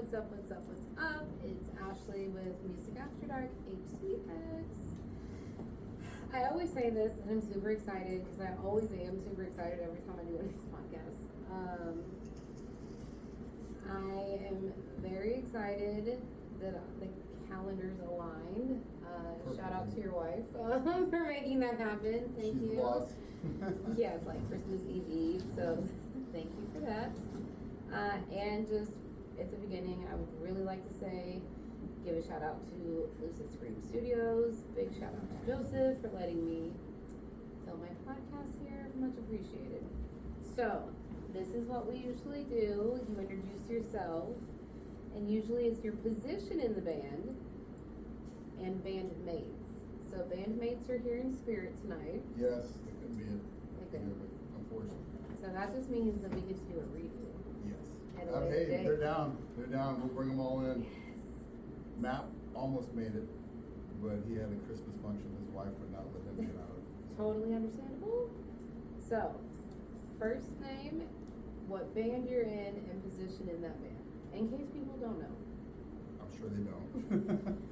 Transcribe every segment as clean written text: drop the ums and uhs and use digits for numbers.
What's up, what's up, what's up? It's Ashley with Music After Dark HCX. I always say this, and I'm super excited because I always am super excited every time I do one of these podcasts. I am very excited that the calendars aligned. Shout out to your wife for making that happen. Thank you. Yeah, it's like Christmas Eve, so thank you for that. And just at the beginning, I would really like to say, give a shout out to Lucid Scream Studios. Big shout out to Joseph for letting me film my podcast here. Much appreciated. So, this is what we usually do. You introduce yourself, and usually it's your position in the band and bandmates. So, bandmates are here in spirit tonight. Yes, it couldn't be it. Unfortunately. So, that just means that we get to do a redo. Yes. Hey, they're down. They're down. We'll bring them all in. Yes. Matt almost made it, but he had a Christmas function. His wife would not let him get out of it. Totally understandable. So, first name, what band you're in, and position in that band, in case people don't know. I'm sure they don't.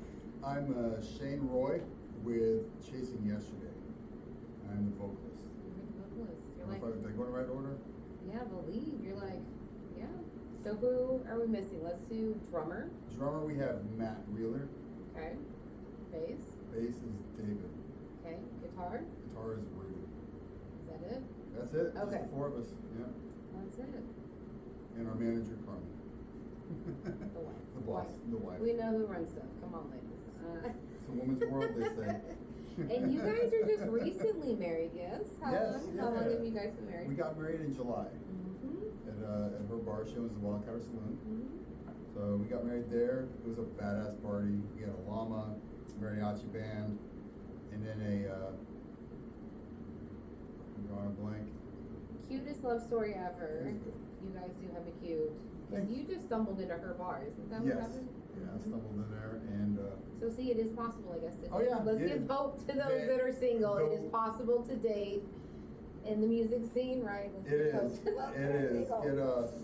I'm Shane Roy with Chasing Yesterday. I'm the vocalist. You're the vocalist. You're like, Did I go in the right order? yeah, the lead. You're like, yeah. So who are we missing? Let's do drummer. Drummer, we have Matt Wheeler. Okay. Bass. Bass is David. Okay. Guitar. Guitar is Rudy. Is that it? That's it. Okay. Just the four of us. Yeah. That's it. And our manager, Carmen. The wife. The boss. The wife. We know who runs stuff. Come on, ladies. It's a woman's world, they say. And you guys are just recently married, yes? How long have you guys been married? We got married in July Mm-hmm. at her bar. She owns the Wildcatter Saloon. Mm-hmm. So we got married there. It was a badass party. We had a llama, mariachi band, and then I'm drawing a blank. Cutest love story ever. It was good. You guys do have a cute. And Thanks. you just stumbled into her bar, isn't that what Yes. happened? Yeah, I stumbled in there and So see, it is possible, I guess. Oh, yeah, Let's it give is. hope to those that are single. It is possible to date in the music scene, right? Let's it give hope is. to those that It are is. single.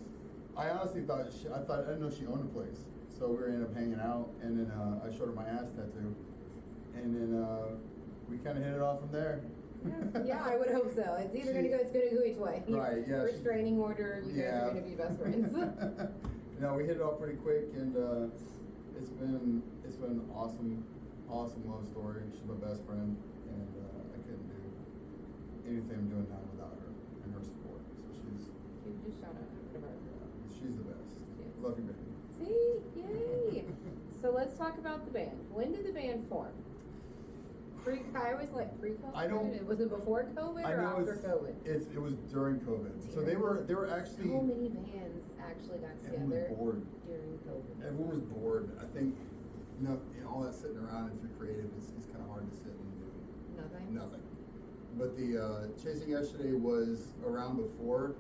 I honestly thought I didn't know she owned a place. So we ended up hanging out, and then I showed her my ass tattoo, and then we kind of hit it off from there. Yeah, I would hope so. It's either it's gonna go each way. Right, yeah. Restraining order, you guys are gonna be best friends. No, we hit it off pretty quick, and it's been an awesome love story. She's my best friend, and I couldn't do anything I'm doing now without her and her support. So You just shout out to her. she's the best. Yes. Love you, baby. See, yay! So let's talk about the band. When did the band form? I always like pre-COVID. I don't- Was it before COVID I or know after COVID? it was during COVID. So they were actually So many bands actually got everyone together was bored. during COVID. Everyone was bored. I think all that sitting around, if you're creative, it's kind of hard to sit and do nothing. But the Chasing Yesterday was around before,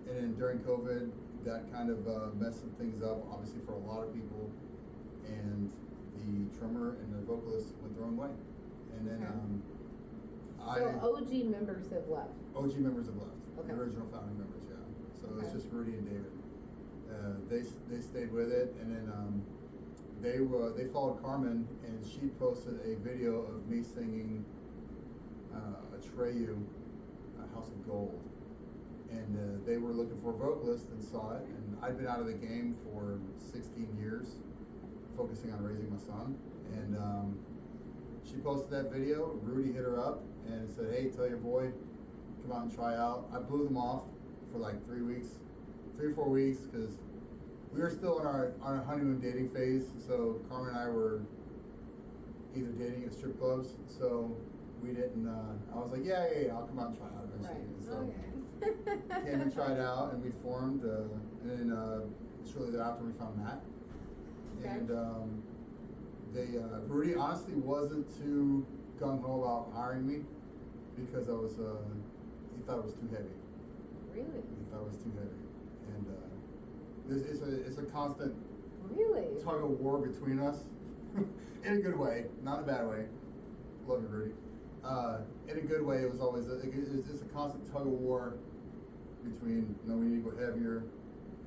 and then during COVID, that kind of messed some things up, obviously for a lot of people. And the drummer and the vocalist went their own way. And then So OG members have left. OG members have left. Okay. The original founding members, yeah. So Okay. it's just Rudy and David. They stayed with it, and then they followed Carmen, and she posted a video of me singing Atreyu, House of Gold. And they were looking for a vocalist and saw it. And I'd been out of the game for 16 years, focusing on raising my son. And she posted that video. Rudy hit her up and said, "Hey, tell your boy, come out and try out." I blew them off for like 3 or 4 weeks, because we were still in our honeymoon dating phase. So Carmen and I were either dating at strip clubs. So we didn't. I was like, yeah, I'll come out and try out eventually. Right. And so Okay. came and tried out, and we formed. And then shortly thereafter, we found Matt. Okay. And Rudy honestly wasn't too gung ho about hiring me, because I was. He thought it was too heavy. Really? He thought it was too heavy, and it's a constant Really? tug of war between us, in a good way, not in a bad way. Love you, Rudy. In a good way, it was always it's a constant tug of war between, we need to go heavier,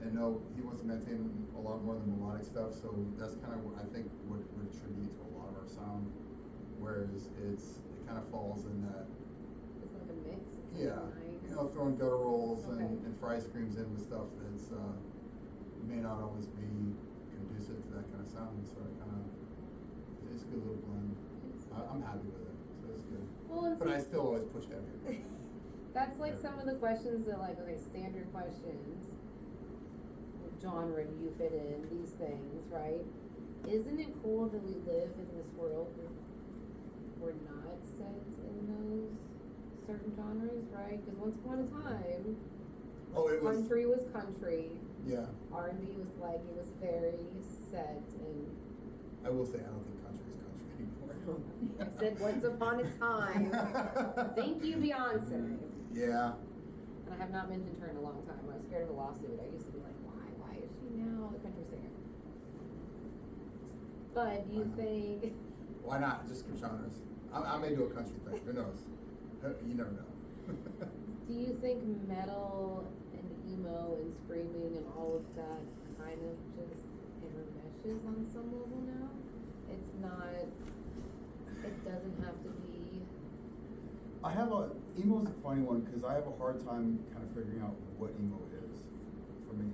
And no, he wants to maintain a lot more of the melodic stuff, so that's kind of I think what would attribute to a lot of our sound. Whereas it kind of falls in that. It's like a mix. It's Yeah, nice. you know, throwing gutter rolls Okay. and fry screams in with stuff that's may not always be conducive to that kind of sound. So it kind of it's a good little blend. I'm happy with it, so it's good. Well, and But I see- still always push heavier. That's like some of the questions that like, okay, standard questions. What genre do you fit in? These things, right? Isn't it cool that we live in this world where we're not set in those certain genres, right? Because once upon a time, Oh, it was. country was country. Yeah, R&B was like, it was very set and I will say I don't think country is country anymore. I said once upon a time. Thank you, Beyonce. Yeah. And I have not mentioned her in a long time. I was scared of a lawsuit. I used to be like, why is she now a country singer? But do you think Why not? Just skip genres. I may do a country thing. Who knows? You never know. do you think metal and emo and screaming and all of that kind of just intermeshes on some level now? It's not, it doesn't have to be. Emo's a funny one because I have a hard time kind of figuring out what emo is for me.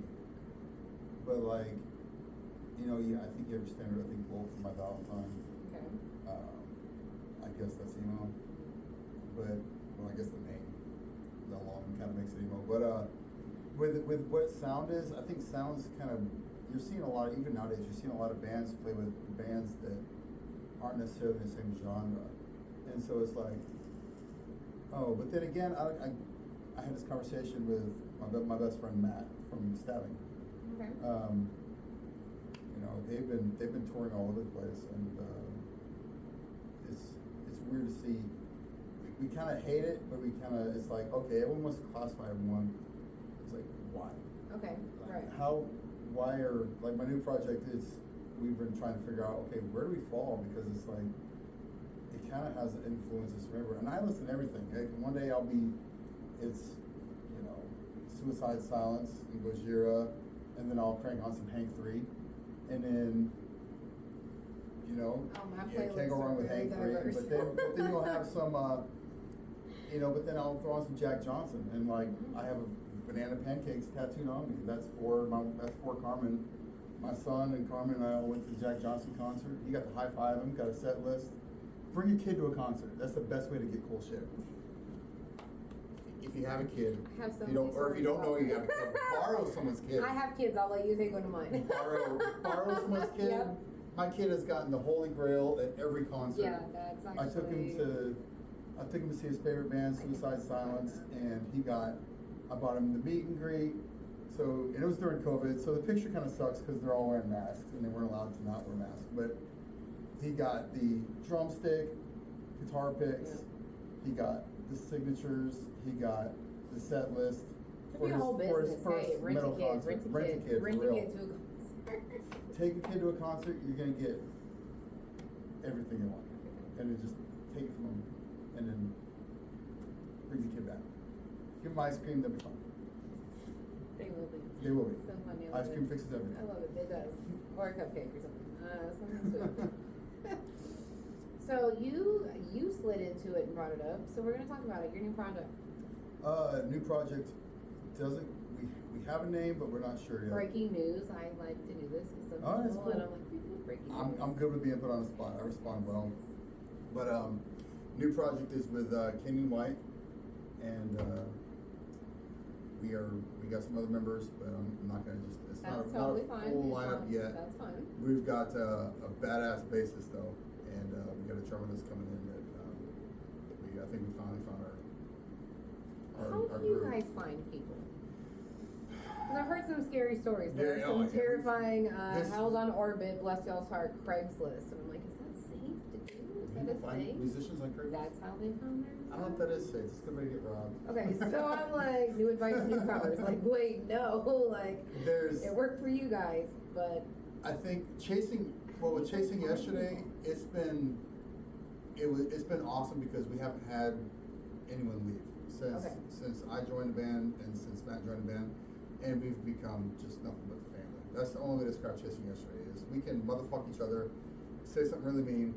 But like, I think you ever standard, I think Bolt for My Valentine. Okay. I guess that's emo. But, well, I guess the name alone kind of makes it emo. But with what sound is, I think sound's kind of, you're seeing a lot, even nowadays, you're seeing a lot of bands play with bands that aren't necessarily the same genre. And so it's like, oh, but then again, I had this conversation with my best friend Matt from Stabbing. Okay. They've been touring all over the place, and it's weird to see. We kind of hate it, but it's like, okay, everyone wants to classify everyone. It's like, why? Okay. Like, Right. why are, like, my new project is, we've been trying to figure out, okay, where do we fall? Because it's like, it kind of has influences from everywhere. And I listen to everything. Like, one day it's Suicide Silence and Gojira, and then I'll crank on some Hank 3. And then, my can't playlists go wrong are with very Hank 3. diverse. But then you'll have some, but then I'll throw on some Jack Johnson. And like, I have a banana pancakes tattooed on me. That's for Carmen. My son and Carmen and I all went to the Jack Johnson concert. You got to high five him, got a set list. Bring your kid to a concert. That's the best way to get cool shit. If you have a kid, I have so if you don't know many you have a kid, borrow someone's kid. I have kids. I'll let you take one of mine. borrow someone's kid. Yep. My kid has gotten the Holy Grail at every concert. Yeah, that's actually. I took him to see his favorite band, Suicide Silence, and I bought him the meet and greet. So, and it was during COVID, so the picture kind of sucks because they're all wearing masks and they weren't allowed to not wear masks. But he got the drumstick, guitar picks, he got the signatures, he got the set list For his whole business. first Hey, rent a metal kid. concert. Rent a Rent a kid. kid, Rent for a real. kid to a concert. Take a kid to a concert, you're gonna get everything you want, and then just take it from them, and then bring the kid back. Give them ice cream, they'll be fine. They will be. They will be. So funny. I love Ice cream it. fixes everything. I love it. It does. Or a cupcake or something. Something sweet. So you slid into it and brought it up. So we're gonna talk about it. Your new project. New project we have a name, but we're not sure yet. Breaking news. I like to do this with some Oh, that's people, and cool. I'm like, breaking news. I'm good with being put on the spot. I respond well. But new project is with Kenyon White, and we got some other members, but I'm not gonna it's That's not totally a fine. full It's lineup fine. yet. That's fine. We've got a badass bassist though, and we got a drummer that's coming in that I think we finally found our How do you groove. guys find people? Because I've heard some scary stories. There are Yeah, some like, terrifying, this- held on orbit, bless y'all's heart, Craigslist. And I'm like, is that safe to do? Is that a People find thing? musicians like crazy. That's how they found their I don't know if that is safe. It's a good way to get robbed. Okay, so I'm like, new advice to newcomers. Like, wait, no, like, There's it worked for you guys, but I think with chasing yesterday, it's been awesome because we haven't had anyone leave since Okay. I joined the band and since Matt joined the band. and we've become just nothing but family. That's the only way to describe Chasing Yesterday is we can motherfuck each other, say something really mean.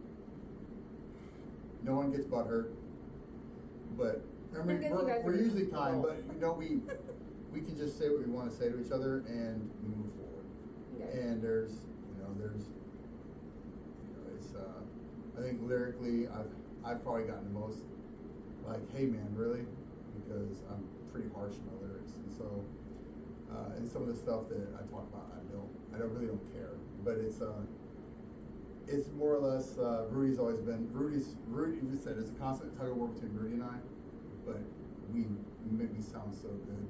No one gets butthurt, but I mean we're usually kind, but you know we can just say what we want to say to each other and we move forward. Okay. And there's it's I think lyrically I've probably gotten the most like, hey man, really, because I'm pretty harsh in my lyrics, and so and some of the stuff that I talk about I really don't care, but it's more or less Rudy said it's a constant tug of war between Rudy and I, but we make me sound so good,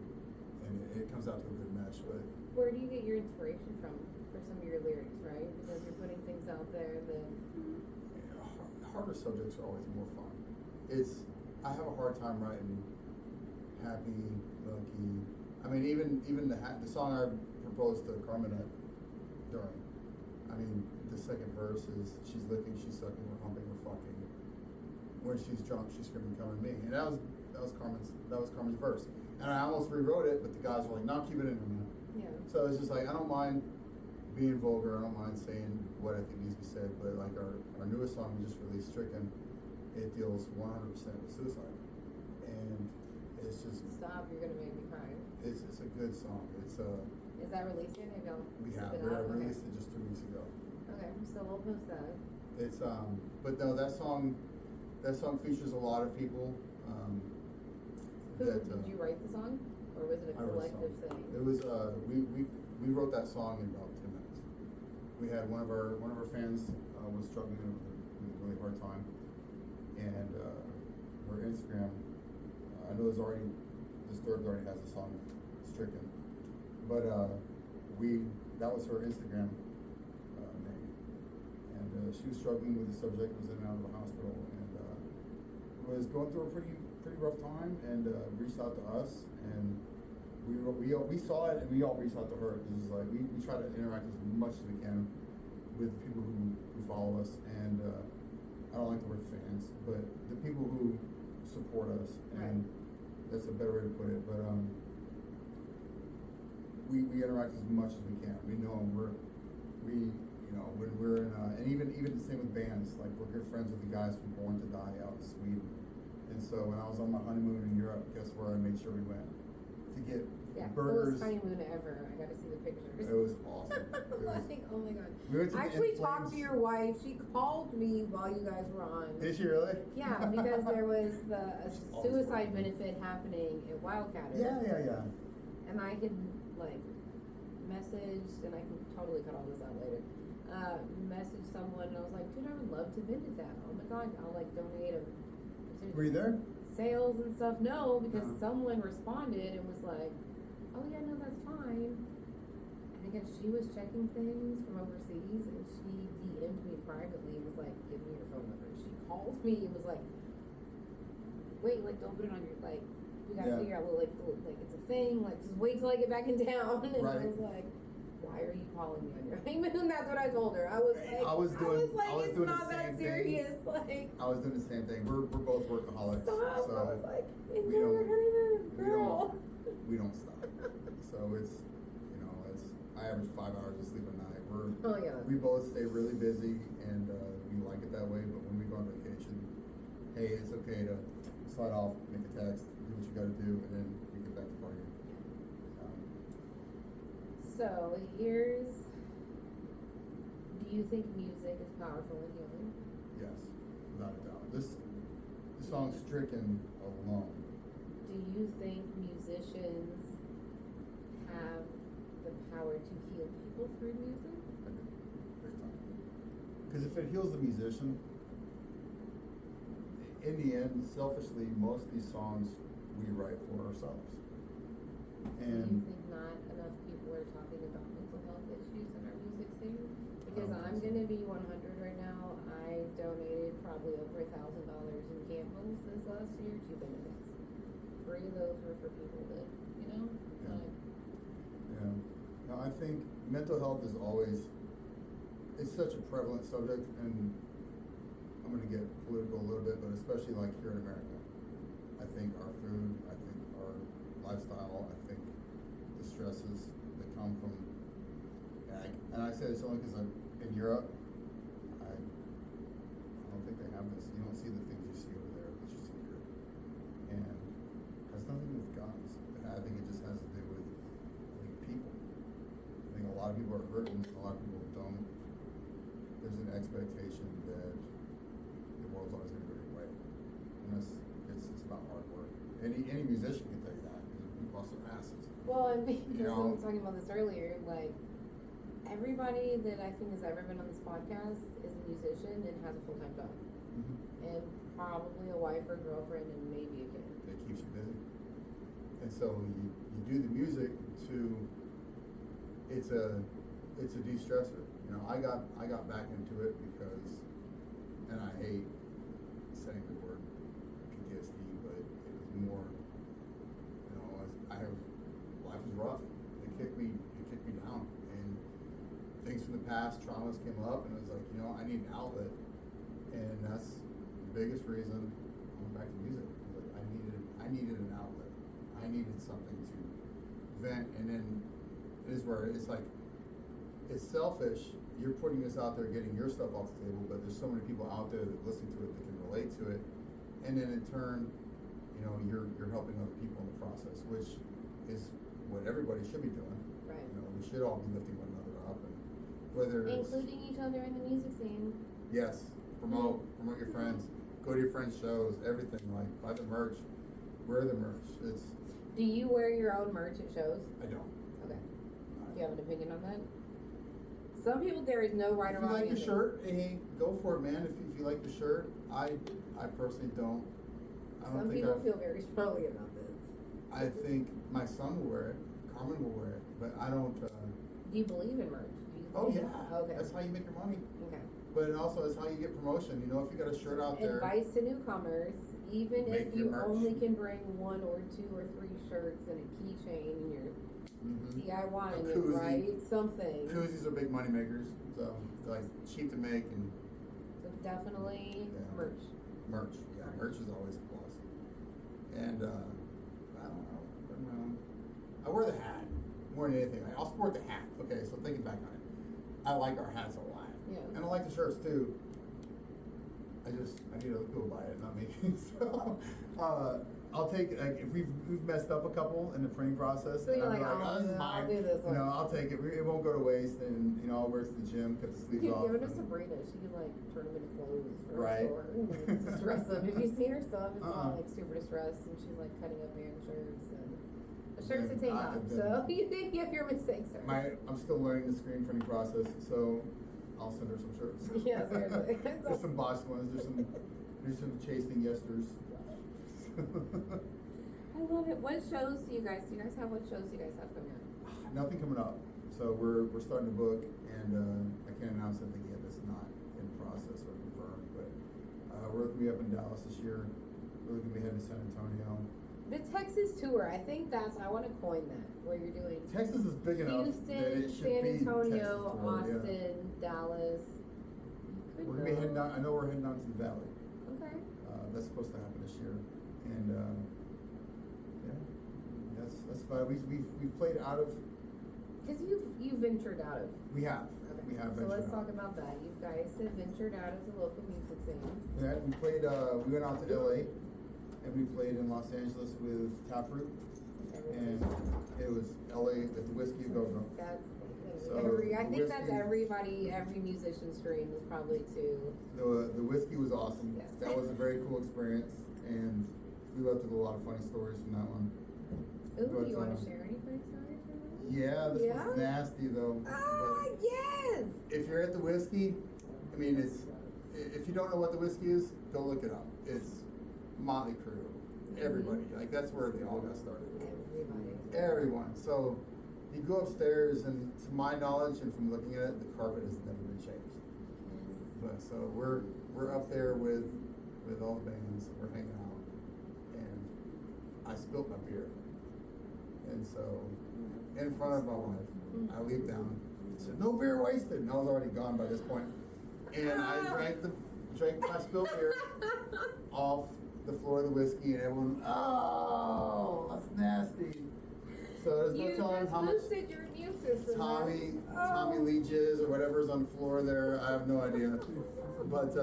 and it comes out to a good match. But where do you get your inspiration from for some of your lyrics, right? Because you're putting things out there that harder subjects are always more fun. I have a hard time writing happy, lucky. I mean, even the song I proposed to Carmen during. I mean, the second verse is she's licking, she's sucking, we're humping, we're fucking. When she's drunk, she's screaming, "Come at me!" And that was Carmen's verse. And I almost rewrote it, but the guys were like, "No, keep it in there, man." yeah. So it's just like I don't mind being vulgar. I don't mind saying what I think needs to be said. But like our newest song we just released, Stricken, it deals 100% with suicide, and it's just Stop! You're gonna make me cry. it's a good song. Is that released yet? Have y'all We put have it we out? have Okay. released it just 2 weeks ago. Okay, so we'll post that. It's but no, that song features a lot of people. Did you write the song, or was it a I wrote the collective song. thing? It was we wrote that song in about 10 minutes. We had one of our fans was struggling with a really hard time, and her Instagram. I know Disturbed already has a song, Stricken, but that was her Instagram name, and she was struggling with the subject, was in and out of the hospital, and was going through a pretty rough time, and reached out to us, and we saw it, and we all reached out to her. This is like we try to interact as much as we can with people who follow us, and I don't like the word fans, but the people who support us, and that's a better way to put it. But we interact as much as we can. We know when we're in, and even the same with bands. Like we're good friends with the guys from Born to Die out in Sweden. And so when I was on my honeymoon in Europe, guess where I made sure we went? To get burgers. Coolest honeymoon ever. I got to see the pictures. It was awesome. Like, oh my god. We went to I the actually In talked to Flames. your wife. She called me while you guys were on. Did she really? Yeah, because there was a Always suicide working. benefit happening at Wildcatter. Yeah. And I had like messaged, and I can totally cut all this out later. Messaged someone, and I was like, dude, I would love to visit that. Oh my god, I'll like donate a percentage. Were you there? Sales and stuff. No, because No. someone responded and was like, oh yeah, no, that's fine. And I guess she was checking things from overseas, and she DM'd me privately and was like, give me your phone number. She called me and was like, wait, like don't put it on your, like, we gotta figure out what, like it's a thing, like just wait till I get back in town. And I was like, why are you calling me on your honeymoon? That's what I told her. I was like, I was doing it's the not that same serious. thing. Like, I was doing the same thing. We're both workaholics. stop. So I was like, we enjoy your don't- honeymoon, we girl. we don't stop. So it's I average 5 hours of sleep a night. Oh, yeah. We both stay really busy, and we like it that way. But when we go on vacation, hey, it's okay to slide off, make a text, do what you got to do, and then we get back to partying. So do you think music is powerful in healing? Yes, without a doubt. This song Stricken alone. Do you think musicians have the power to heal people through music? I do. Big time. Because if it heals the musician, in the end, selfishly, most of these songs we write for ourselves. Do you And think not enough people are talking about mental health issues in our music scene? Because I don't I'm think so. gonna be 100 right now. I donated probably over $1,000 in candles this last year to benefits. 3 of those were for people that, Yeah. like, yeah. Now I think mental health is always, it's such a prevalent subject, and I'm going to get political a little bit, but especially like here in America. I think our food, I think our lifestyle, I think the stresses that come from, and I say this only because I'm in Europe. I don't think they have this. You don't see the things you see over there that you see here, and it has nothing to do with guns. I think it just has to do with, people. I think a lot of people are hurting, and a lot of people don't. There's an expectation that the world's always going to go your way, and it's about hard work. Any musician can tell you that, because we bust their asses. Well, and we You were know? talking about this earlier, like, everybody that I think has ever been on this podcast is a musician and has a full-time job. Mm-hmm. And probably a wife or girlfriend and maybe a kid. That keeps you busy. And so you do the music to, it's a de-stressor. You know, I got back into it because, and I hate saying the word PTSD, but it was more, life was rough. It kicked me down, and things from the past, traumas came up, and it was like, I need an outlet, and that's the biggest reason I went back to music. Like, I needed an outlet. I needed something to vent, and then it is where it's like, it's selfish. You're putting this out there, getting your stuff off the table, but there's so many people out there that listen to it, that can relate to it, and then in turn, you're helping other people in the process, which is what everybody should be doing. Right. We should all be lifting one another up, and whether Including each other in the music scene. yes, promote your friends, go to your friends' shows, everything, like buy the merch, wear the merch. Do you wear your own merch at shows? I don't. Okay. Do you have an opinion on that? Some people, there is no right or If you wrong like the answer. shirt, hey, go for it, man. If you like the shirt, I personally don't. Some people feel very strongly about this. I think my son will wear it, Carmen will wear it, but I don't. Do you believe in merch? Oh yeah. Okay. That's how you make your money. Okay. But also, it's how you get promotion. If you got a shirt out there. Advice to newcomers: even Make if your you merch. only can bring 1 or 2 or 3 shirts and a keychain, and you're DIY and you write something. Koozies are big money makers, so they're like cheap to make and. So definitely merch. Merch, yeah, merch is always a plus. And I don't know. I wear the hat more than anything. I'll sport the hat. Okay, so thinking back on it, I like our hats a lot. Yeah. And I like the shirts too. I need other people to buy it, not me. So I'll take if we've messed up a couple in the printing process. So you're and I'm like, oh, this is I'll mine. do this one. I'll take it. It won't go to waste, and I'll wear it to the gym, cut the sleeves You off. give it to and- Sabrina. She can turn them into clothes for Right. her store. And distress them. Have you seen her stuff? It's all Uh-uh. super distressed, and she's cutting up band shirts and a shirt's a Then tank I- top. then- So you think you have your mistakes there. I'm still learning the screen printing process, so I'll send her some shirts. Yeah, seriously. There's some Bosch ones. There's some chasing yesters. I love it. What shows do you guys have? What shows do you guys have coming up? Nothing coming up. So we're starting to book, and I can't announce anything yet. It's not in process or confirmed, but we're going to be up in Dallas this year. We're going to be heading to San Antonio. The Texas tour, I think I want to coin that, where you're doing Texas is big enough that Houston, it should San be Antonio, Texas tour, yeah. Austin, Dallas. You We're could going to be go. heading down. I know we're heading down to the Valley. Okay. That's supposed to happen this year, and yeah, that's about it. We've played out of. Because you've ventured out of. We have. Okay. We have So let's ventured out. talk about that. You guys have ventured out of the local music scene. Yeah, we played. We went out to LA, and we played in Los Angeles with Taproot, and it was LA at the Whiskey Go Go. That's So, I think that's whiskey- every musician's dream is probably to. The whiskey was awesome. Yes. That was a very cool experience, and we left with a lot of funny stories from that one. Ooh, But, you want to share any funny stories from that? Yeah, this Yeah? was nasty though. Ah, but yes! if you're at the whiskey, I mean, if you don't know what the whiskey is, go look it up. It's Motley Crue, everybody. Like that's where they all got started. Everybody. Everyone. So you go upstairs, and to my knowledge and from looking at it, the carpet has never been changed. But so we're up there with all the bands. We're hanging out, and I spilled my beer, and so in front of my wife, I leaped down. Said, "No beer wasted," and I was already gone by this point. And I drank my spilled beer off the floor of the whiskey, and everyone, oh, that's nasty. So there's no telling how much boosted your immune system. Tommy leeches or whatever's on the floor there. I have no idea. But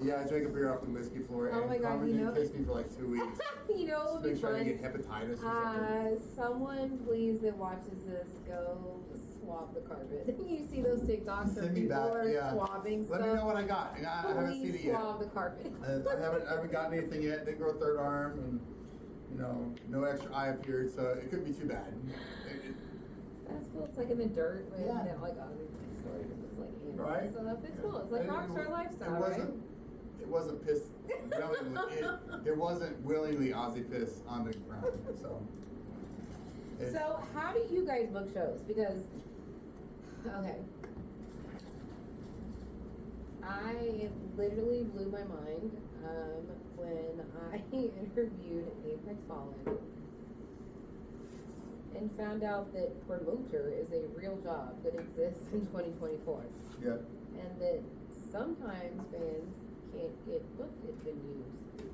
yeah, I drank a beer off the whiskey floor, Oh and my God, Carmen you didn't know- kiss me for like 2 weeks. You know what would be Make sure I fun? didn't get hepatitis or something. Someone please that watches this, go swab the carpet. You see those TikToks where Send me people back, are yeah. swabbing Let stuff? me know what I got. I haven't seen Please it yet. swab the carpet. I haven't gotten anything yet. Didn't grow a third arm, and no extra eye appeared, so it couldn't be too bad. That's cool. It's like in the dirt with Yeah. like obviously stories of this like animal Right? stuff. It's cool. It's like rockstar lifestyle, It wasn't piss. It wasn't willingly Aussie piss on the ground. So. So how do you guys book shows? Because okay, I literally blew my mind when I interviewed Apex Fallen and found out that promoter is a real job that exists in 2024. Yeah. And that sometimes bands can't get booked at venues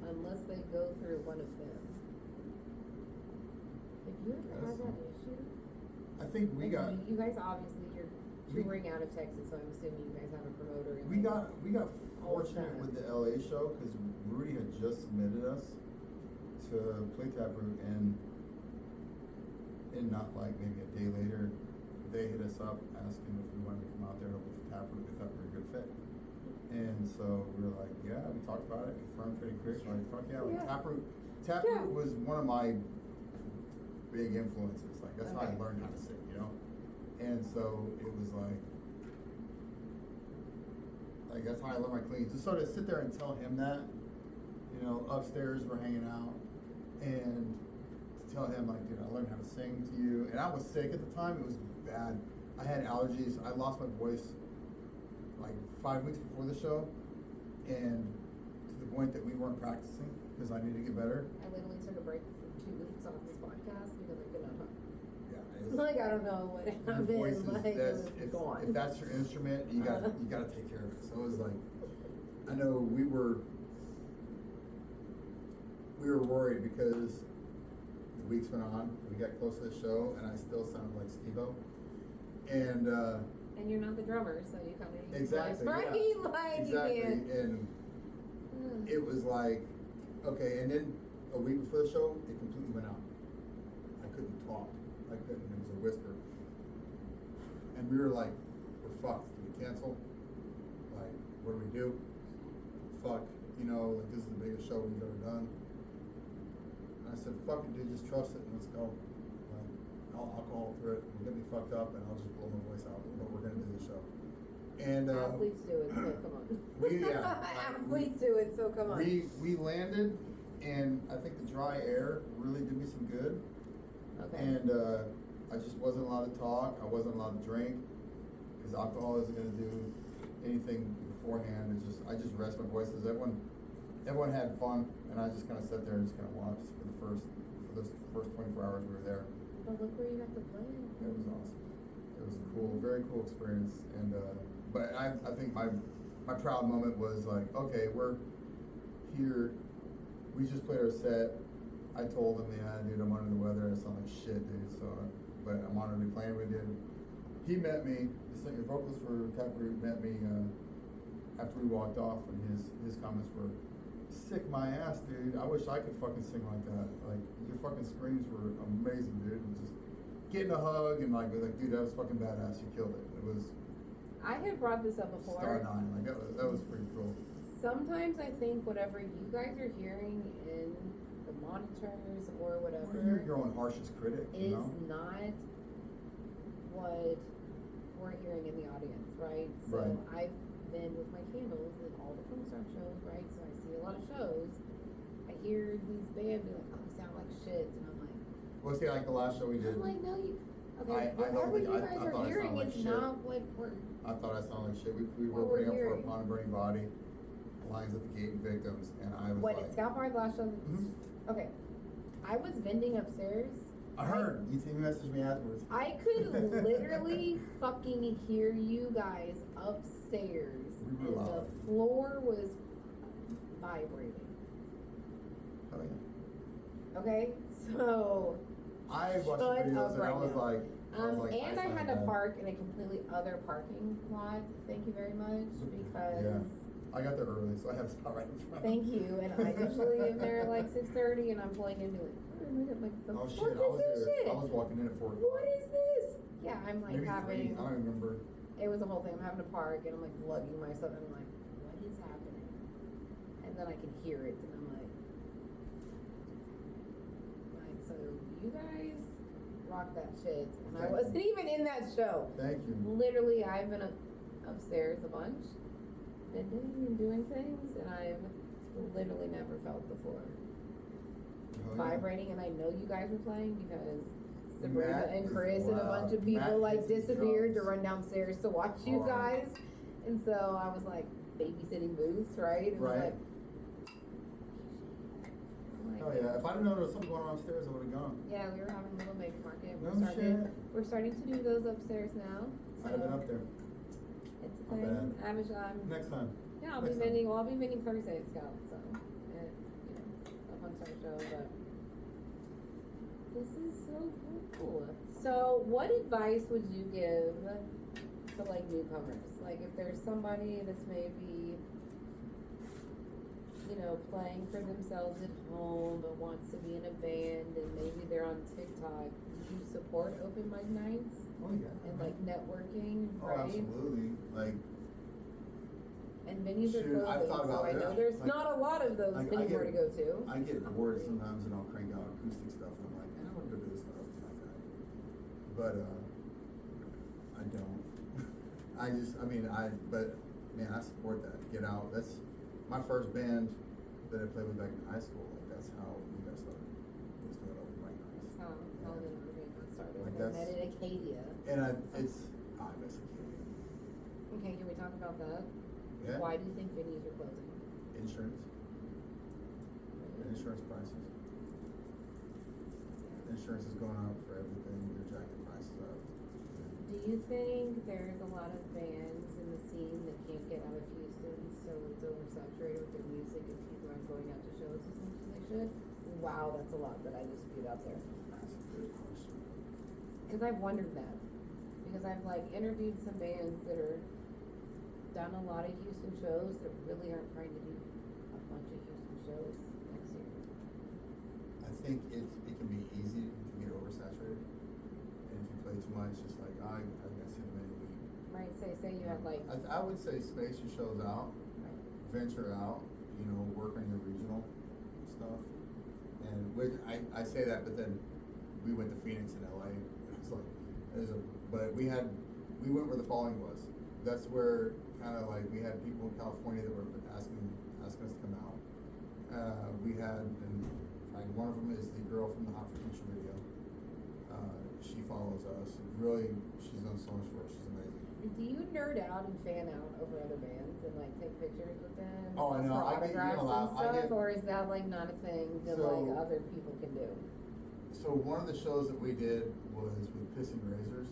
unless they go through one of them. Have you ever had that issue? I think we got. You guys obviously you're touring out of Texas, so I'm assuming you guys have a promoter. We got all the fortunate time. with the LA show because Rudy had just submitted us to play Taproot, and not like maybe a day later, they hit us up asking if we wanted to come out there and open for Taproot. They thought we were a good fit, and so we were like, yeah, we talked about it, confirmed pretty quick. We're like, fuck yeah, like Taproot. Taproot was one of my big influences. Like that's how I learned how to sing, and so it was like that's how I learned my cleans. Just sort of sit there and tell him that, upstairs we're hanging out, and to tell him like, dude, I learned how to sing to you. And I was sick at the time. It was bad. I had allergies. I lost my voice like 5 weeks before the show, and to the point that we weren't practicing because I needed to get better. I literally took a break for 2 weeks off this podcast because I could not talk. Yeah, Like I don't know what your happened. voice is, Like it was gone. if that's your instrument, you gotta take care of it. So it was like, I know we were worried because the weeks went on, we got close to the show, and I still sounded like Steve-O. And you're not the drummer, so you kind of exactly, right? yeah. Like Exactly, you can't. and it was like, okay, and then a week before the show, it completely went out. I couldn't talk. I couldn't. It was a whisper. And we were like, we're fucked. Do we cancel? Like, what do we do? Fuck, like this is the biggest show we've ever done. And I said, fuck it, dude, just trust it and let's go. Like, I'll call through it. We're gonna be fucked up and I'll just blow my voice out, but we're gonna do the show. And Athletes do it, so come on. Athletes do it, so come on. We landed, and I think the dry air really did me some good. Okay. And I just wasn't allowed to talk. I wasn't allowed to drink because alcohol isn't going to do anything beforehand. I just rest my voices. Everyone had fun, and I just kind of sat there and just kind of watched for those first 24 hours we were there. But look where you got to play. It was awesome. It was a cool, very cool experience. And but I think my proud moment was like, okay, we're here. We just played our set. I told him, yeah, dude, I'm under the weather. I sound like shit, dude. So, but I'm honored to be playing with you. He met me. The singer, vocalist for Taproot, met me after we walked off, and his comments were, "Sick my ass, dude. I wish I could fucking sing like that. Like your fucking screams were amazing, dude. And just getting a hug and like, dude, that was fucking badass. You killed it. It was." I had brought this up before. Star 9, like that was pretty cool. Sometimes I think whatever you guys are hearing in the monitors or whatever, Well, you're your own harshest critic, is you know? not what we're hearing in the audience, right? So Right. I've been with my candles at all the film star shows, right? So I see a lot of shows. I hear these bands be like, "Oh, you sound like shit," and I'm like, Well, see, like the last show we did, I'm like, no, you. Okay, I don't whatever think- you I guys thought I are hearing sound like is shit. not what we're. I thought I sounded like shit. We were What we're opening up for hearing. Upon a Burning Body, Lines at the Gate and Victims, and I was What like, at Scout Bar last show? Mhm. Okay, I was vending upstairs. I heard. You messaged me afterwards. I could literally fucking hear you guys upstairs, We were and loud. the floor was vibrating. Oh yeah. Okay, so I watched the Shut videos up and I right was now. like, And I had to bad. park in a completely other parking lot. Thank you very much, because Yeah. I got there early, so I have a spot right in front. thank you. And I usually am there at like 6:30, and I'm pulling into it. Oh my God, like the Oh fuck shit, is I was this there. shit? I was walking in at 4 o'clock. What is this? Yeah, I'm like Maybe having. 3, I don't remember. It was a whole thing. I'm having to park, and I'm like lugging myself, and I'm like, what is happening? And then I can hear it, and I'm like, so you guys rock that shit, and I Thank wasn't you. even in that show. Thank you. Literally, I've been upstairs a bunch, vending and doing things, and I've literally never felt the floor Oh, yeah. vibrating. And I know you guys were playing because Sabrina Matt and is Chris and a loud. bunch of people Matt like hits his disappeared to drums run downstairs to watch you hard. guys. And so I was like babysitting booths, right? And Right. like, Oh yeah, if I didn't know there was something going on upstairs, I would have gone. yeah, we were having a little baby market. No shit. We're starting to do those upstairs now. I haven't been up there. It's a My thing. bad. Next time. Yeah, I'll be Next time. vending. Well, I'll be vending Thursday at Scout, so you know, up on our show. But this is so cool. So, what advice would you give to like newcomers? Like, if there's somebody that's maybe, you know, playing for themselves at home but wants to be in a band, and maybe they're on TikTok. Do you support open mic nights Oh yeah. and like networking, Oh, right? absolutely. Like, And venues are Shoot, I've closing, thought so about I know that. there's Like- not a lot of those like, I anymore get- to go to. I get bored sometimes and I'll crank out acoustic stuff and I'm like, I don't want to go do this stuff like that. But I don't. But man, I support that. Get out. That's my first band that I played with back in high school. Like that's how we got started. Was doing open mic nights. That's how the movement got started. Like I that's- met in Acadia. And I miss Acadia. Okay, can we talk about that? Yeah. Why do you think venues are closing? Insurance. Insurance prices. Insurance is going up for everything. They're jacking prices up. Do you think there's a lot of bands in the scene that can't get out of Houston, so it's oversaturated with their music and people aren't going out to shows as much as they should? Wow, that's a lot that I just spewed out there. That's a good question. Because I've wondered that. Because I've like interviewed some bands that are done a lot of Houston shows that really aren't trying to do a bunch of Houston shows next year. I think it can be easy to get oversaturated, and if you play too much, just like I got so many. Right? Say you had like I would say space your shows out, right. venture out, you know, work on your regional stuff, and I say that, but then we went to Phoenix and LA. It's like but we went where the following was. That's where kind of like we had people in California that were asking us to come out. We had, and like one of them is the girl from the Hot for Teacher video. She follows us. Really, she's done so much for us. She's amazing. Do you nerd out and fan out over other bands and like take pictures with them? Oh, I know. For I get- you autographs know, and I stuff, get- or is that like not a thing that So- like other people can do? So one of the shows that we did was with Pissing Razors,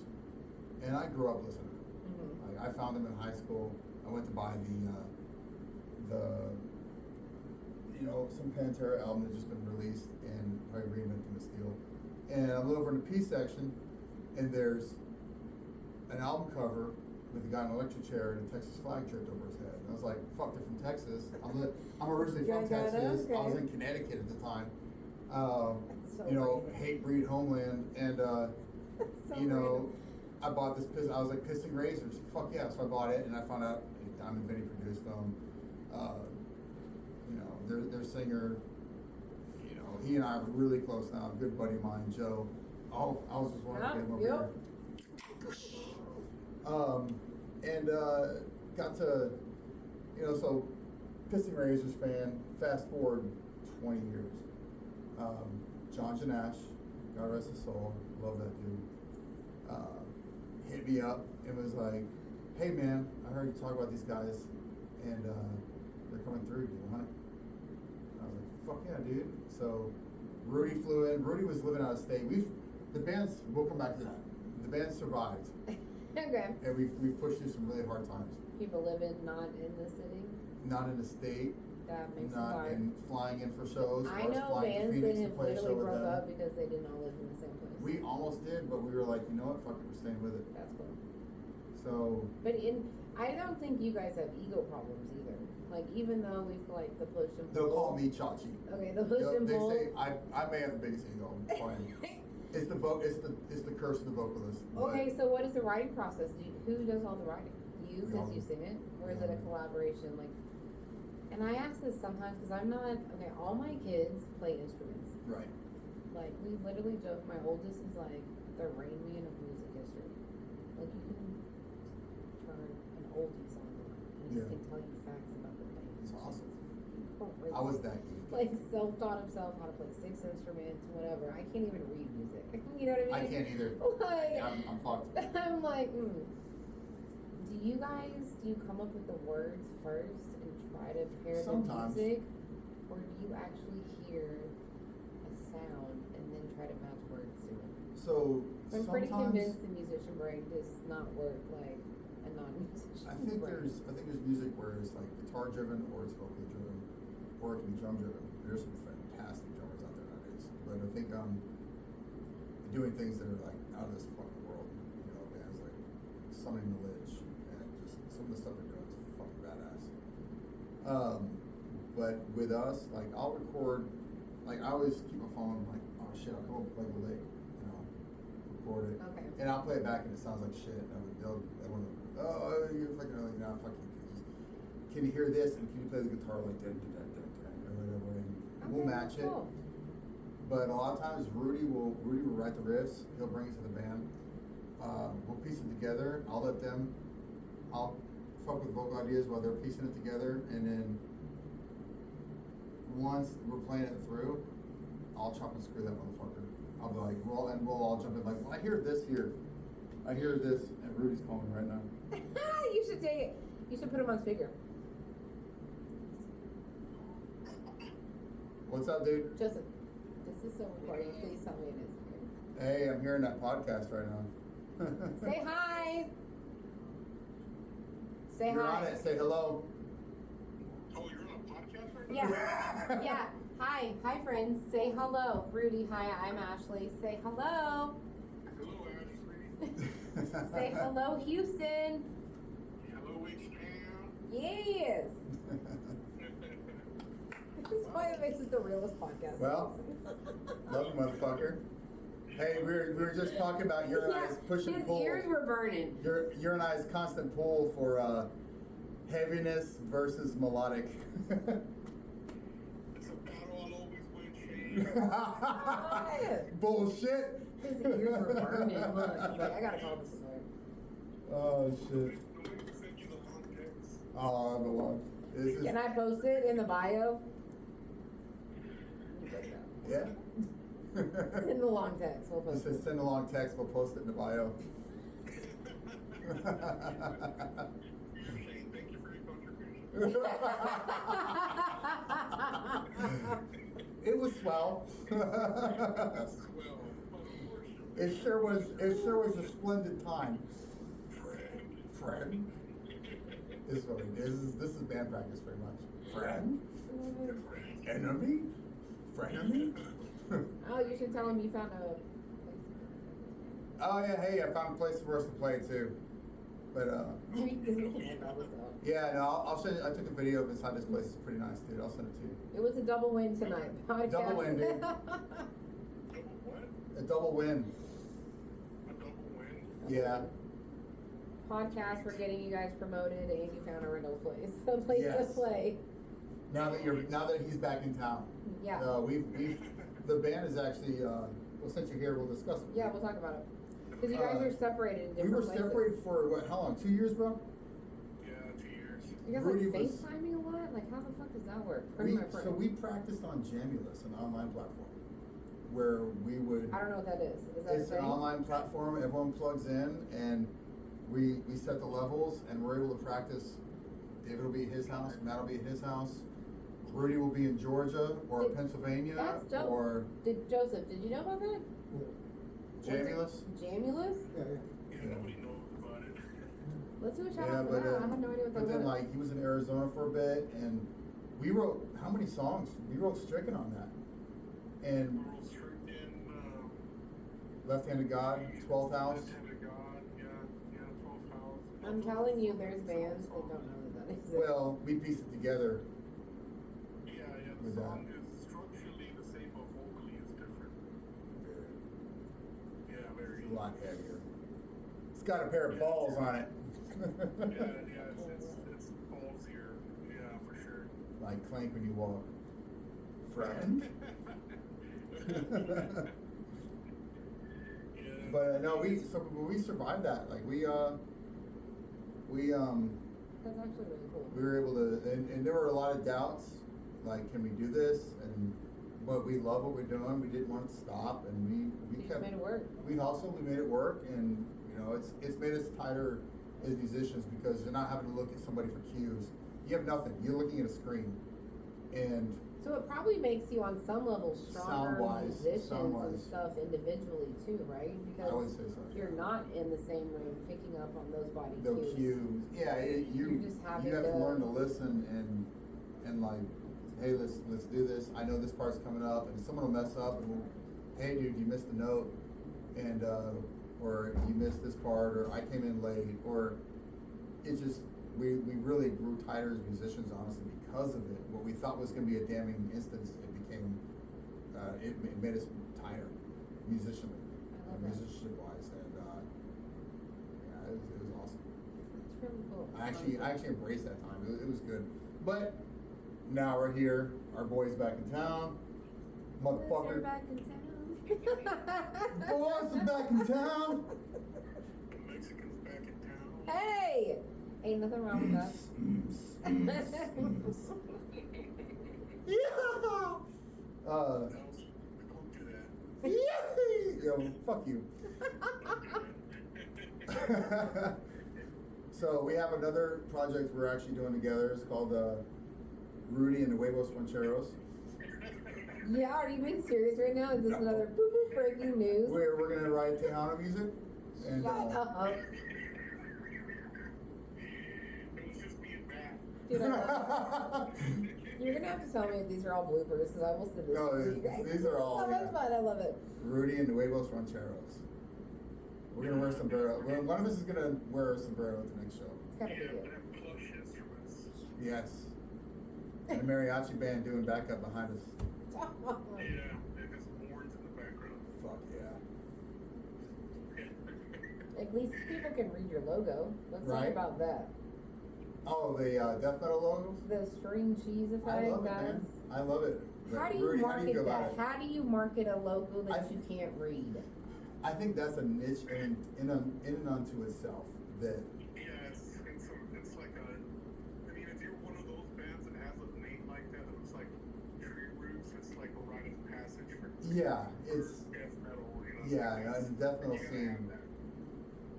and I grew up listening to them. Mm-hmm. Like I found them in high school. I went to buy some Pantera album that just been released and probably reinventing the steel. And I look over in the P section, and there's an album cover with a guy in an electric chair and a Texas flag draped over his head. And I was like, "Fuck, they're from Texas." I'm originally from Texas. I was in Connecticut at the time. So You know, random. hate breed homeland, and That's so you know, random. I bought this piss. I was like, Pissing Razors. Fuck yeah! So I bought it, and I found out Diamond Vinny produced them. You know, their singer. You know, he and I are really close now. A good buddy of mine, Joe. Oh, I was just wondering if he over here. And got to, you know, so Pissing Razors fan. Fast forward 20 years. John Janash, God rest his soul, love that dude. Hit me up and was like, "Hey man, I heard you talk about these guys, and they're coming through. Do you want it?" I was like, "Fuck yeah, dude!" So Rudy flew in. Rudy was living out of state. We'll come back to that. The band survived, Okay. and we've pushed through some really hard times. People living not in the city. Not in the state, That makes it not hard. and flying in for shows. I or us know flying to bands that Phoenix to have play a show literally with broke them. up because they didn't all live in the same place. We almost did, but we were like, you know what, fuck it, we're staying with it. That's cool. So But I don't think you guys have ego problems either. Like, even though we've like the push and pull. they'll call me Chachi. Okay, the push and They pull. say I may have the biggest ego. I'm fine. It's the curse of the vocalist. Okay, so what is the writing process? Who does all the writing? You, We all because you do. sing it, or is it a Yeah. collaboration? Like, and I ask this sometimes because I'm not okay. All my kids play instruments. Right. Like, we literally joke. My oldest is like the Rain Man of music history. Like, you can turn an oldie song on, and he Yeah. can tell you facts about the band. It's awesome. Crazy. I was that geek. Like, self-taught himself how to play 6 instruments, whatever. I can't even read music. You know what I mean? I can't either. Like, I'm fucked. I'm like, Do you come up with the words first and try to pair Sometimes. the music? Or do you actually hear a sound and then try to match words to it? So I'm pretty sometimes convinced the musician brain does not work like a non-musician I think brain. there's music where it's like guitar driven or it's vocally driven or it can be drum driven. There's some fantastic drummers out there nowadays. But I think doing things that are like out of this fucking world. You know, bands like Summoning the Lich and just some of the stuff they're doing is fucking badass. But with us, like I'll record, like I always keep my phone like, oh shit, I'll come up with like a lick, you know, record it, Okay. and I'll play it back and it sounds like shit. And everyone, oh, you're fucking like, nah, fuck you. Just, can you hear this? And can you play the guitar like that, or whatever? And we'll Okay, match cool. it. But a lot of times Rudy will write the riffs. He'll bring it to the band. We'll piece it together. I'll fuck with vocal ideas while they're piecing it together, and then once we're playing it through, I'll chop and screw that motherfucker. I'll be like, we'll all jump in like, well, I hear this here. I hear this, and Rudy's calling right now. You should take it. You should put him on speaker. What's up, dude? Joseph, this is so recording. Please tell me it is. Hey, I'm hearing that podcast right now. Say hi. Say You're hi. on it. Say hello. Oh, you're on a podcast right now? Yeah. Yeah. Hi. Hi, friends. Say hello. Rudy, hi. I'm Ashley. Say hello. Hello, Ashley. Say hello, Houston. Hello, H-Town. Yes. This is why it makes it the realest podcast. Well, love you, motherfucker. Hey, we were just talking about your and I's push and his pull. ears were burning. Your and I's constant pull for heaviness versus melodic. It's a battle I'll always win, Shane. What? Bullshit. His ears were burning. Look, he's like, I gotta call this lawyer. Oh shit. Nobody sent you the long text. Oh, the one. This is, Can I post it in the bio? yeah. In the long text, we'll It post says it. send a long text. We'll post it in the bio. Shane, thank you for your contribution. It was swell. Well, of course you It sure was a splendid time. Friend. This is what it is. This is band practice pretty much. Friend? Enemy? Frenemy? Oh, you should tell him you found a. Oh yeah, hey, I found a place for us to play too. But We can edit all this out. yeah, no, I'll send you. I took a video of inside this place. It's pretty nice, dude. I'll send it to you. It was a double win tonight. Podcast. Double win, dude. Double what? A double win. A double win? Yeah. Podcast, we're getting you guys promoted, and you found a rental place, a place to Yes. play. Now that he's back in town. Yeah. The band is actually. Well, since you're here, we'll discuss it. Yeah, we'll talk about it. Because you guys are separated in We different were places. separated for what? How long? 2 years, bro. Yeah, 2 years. You guys Rudy like was- FaceTiming a lot? Like, how the fuck does that work? Pardon my French. So we practiced on Jamulus, an online platform, where we would. I don't know what that is. Is that It's a an thing? online platform. Everyone plugs in, and we set the levels, and we're able to practice. David will be at his house. Matt will be at his house. Rudy will be in Georgia or Did- Pennsylvania That's dope. or Joseph, did you know about that? Jamulus. Jamulus? Yeah. Yeah, nobody knows about it. Let's do a shout Yeah, out for but that. I had no idea what that but then was. like he was in Arizona for a bit, and We wrote how many songs? We wrote Stricken on that, and World Stricken, Left-Handed God, 12th House. Left-Handed God, yeah, 12th House. I'm telling you, there's bands that don't know that exists. Well, we pieced it together. Yeah, With the that. song is structurally the same, but vocally it's different. Yeah, very. It's a lot heavier. It's got a pair of balls on it. It's ballsier. Yeah, for sure. Like clank when you walk. Friend. Yeah. But no, we survived that. Like we That's actually really cool. we were able to, and there were a lot of doubts. Like, can we do this? But we love what we're doing. We didn't want to stop, and we You just kept. made it work. We hustled. We made it work, and it's made us tighter as musicians because you're not having to look at somebody for cues. You have nothing. You're looking at a screen, and So it probably makes you on some level stronger Sound-wise, musicians and sound-wise. stuff individually too, right? I would Because say so. you're not in the same room picking up on those body The cues. cues. Yeah, You're just having you have to to- learn to listen and like, hey, let's do this. I know this part's coming up, and someone will mess up, and we'll, hey, dude, you missed the note, and or you missed this part, or I came in late, or it's just we really grew tighter as musicians, honestly, because of it. What we thought was going to be a damning instance, it became it made us tighter musicianly, I love that. musicianship wise, and yeah, it was awesome. It's really cool. I actually embraced that time. It was good. But now we're here. Our boy's back in town. They're Motherfucker. back in town. Boys are back in town. The Mexicans back in town. Hey! Ain't nothing wrong with that. Yeah. Don't do that. Yeah. Yo, fuck you. So we have another project we're actually doing together. It's called Rudy and the Huevos Rancheros. Yeah, are you being serious right now? Is this another boop breaking news? We're gonna write Tejano music. And Shut up. It was just being bad. Dude, you're gonna have to tell me if these are all bloopers because I will send this No, to you guys. these are all, So much yeah. fun. I love it. Rudy and the Huevos Rancheros. We're gonna wear sombrero. One of us is gonna wear a sombrero at the next show. It's gotta be Yeah, you. but have plush instruments. Yes. And a mariachi band doing backup behind us. Yeah, and there's horns in the background. Fuck yeah. At least people can read your logo. Let's talk Right. about that. Oh, the death metal logos? The string cheese effect. I love it, man. I love it. How do you Rudy, how do you market feel about that? it? How do you market a logo that I- you can't read? I think that's a niche in and unto itself. That Yeah, it's like a. I mean, if you're one of those bands that has a name like that looks like tree roots, it's like a rite of passage for yeah, it's death metal. yeah, it's the death metal you gotta scene. have that.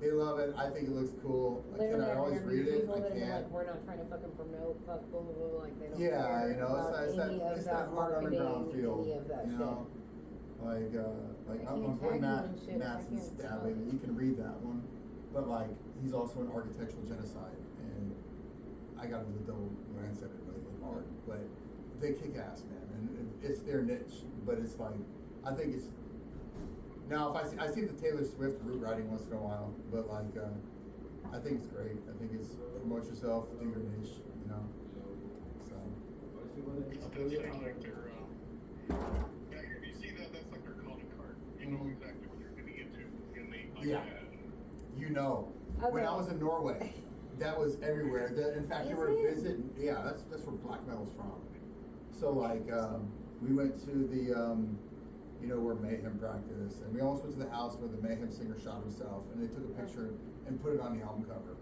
They love it. I think it looks cool. Can Literally, I I've always interviewed read it? people I that have been can't. like, we're not trying to fucking promote, fuck, blah, blah, blah, like they don't Yeah, care you know, about it's any of that that hard underground marketing, feel. any of that You shit. know, like I I'm can't going tag you Matt and shit if I Mattson can't stabbing. spell. You can read that one, but like he's also an architectural genocide, and I got to do the double glance at it really hard. But they kick ass, man, and it's their niche. But it's like I think it's now if I see the Taylor Swift route writing once in a while, but like I think it's great. I think it's promote yourself, do your niche, you know. So. That's like their. If you see that, that's like their calling card. You know exactly what you're getting into. And they like Yeah. that. You know, when Okay. I was in Norway, that was everywhere. In fact, you Is were it? visiting. Yeah, that's where black metal's from. So like, we went to the, where Mayhem practiced, and we almost went to the house where the Mayhem singer shot himself, and they took a picture and put it on the album cover.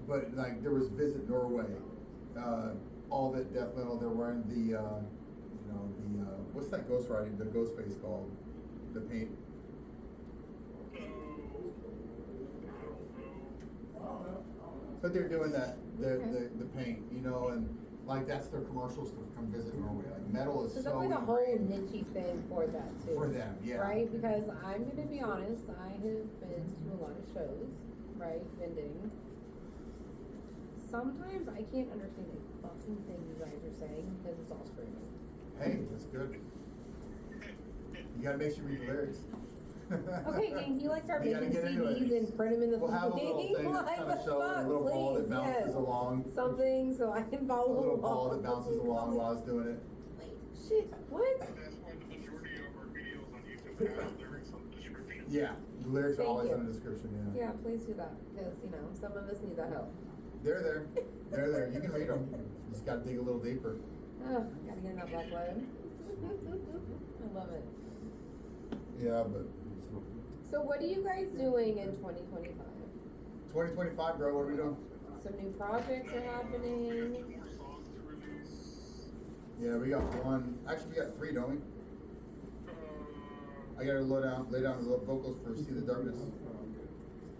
But there was Visit Norway, all of it death metal. They're wearing the, what's that ghost writing? The ghost face called? The paint. But they're doing that, the paint, and like that's their commercials to come visit Norway. Like metal is So so that's like a whole ingrained niche thing for that too. for them, yeah. Right? Because I'm gonna be honest, I have been to a lot of shows, right? Vending. sometimes I can't understand a fucking thing you guys are saying because it's all screaming. Hey, that's good. You gotta make sure you read the lyrics. Okay, can you like start You gotta making get into CDs it. and print them in the We'll have a little thing? thing that's Like, kind of the showing a fuck, little ball that please, bounces yes. along. Something so I can A follow little along. ball that bounces along while I was doing it. Wait, shit, what? That's why the majority of our videos on YouTube have lyrics on the description. Yeah, the lyrics are Thank always you. in the description, yeah. Yeah, please do that because you know some of us need that help. They're there. They're there. You can read them. You just gotta dig a little deeper. Oh, gotta get in that black letter. I love it. Yeah, but So what are you guys doing in 2025? 2025, bro, what are we doing? Some new projects are happening. More songs to release. Yeah, we got one. Actually, we got 3, don't we? Uh, I gotta lay down the vocals for See the Darkness.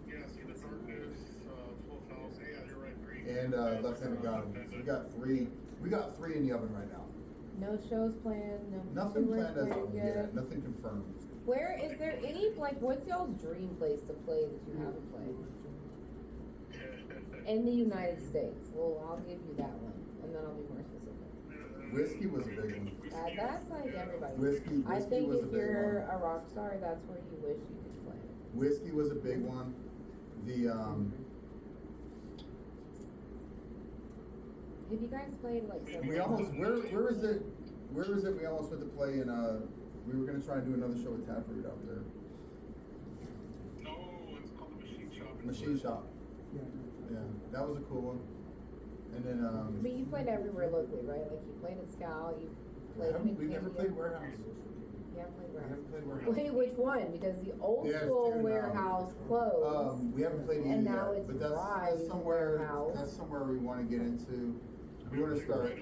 yeah, See the Darkness, 12th House. Yeah, you're right, 3. And Left Hand of God. So we got 3. We got 3 in the oven right now. No shows planned. No Nothing tours planned as of planned yet. yet. Nothing confirmed. Where is there any like? What's y'all's dream place to play that you haven't played in the United States? Well, I'll give you that one, and then I'll be more specific. Whiskey was a big one. That's like everybody. Whiskey I think was a if big you're one. a rock star, that's where you wish you could play. Whiskey was a big one. The Have you guys played like? we almost where is it? Where is it? We almost went to play in we were gonna try and do another show with Taproot out there. No, it's called the Machine Shop. Machine Shop. Yeah, that was a cool one. And then But you played everywhere locally, right? Like you played at Scout, you played in we never Acadia. played Warehouse. You haven't played We Warehouse. haven't played Warehouse. Wait, which one? Because the old There's school two now. warehouse closed. We haven't played And either now yet, it's but that's Rise somewhere. Warehouse. That's somewhere we want to get into. We want to start.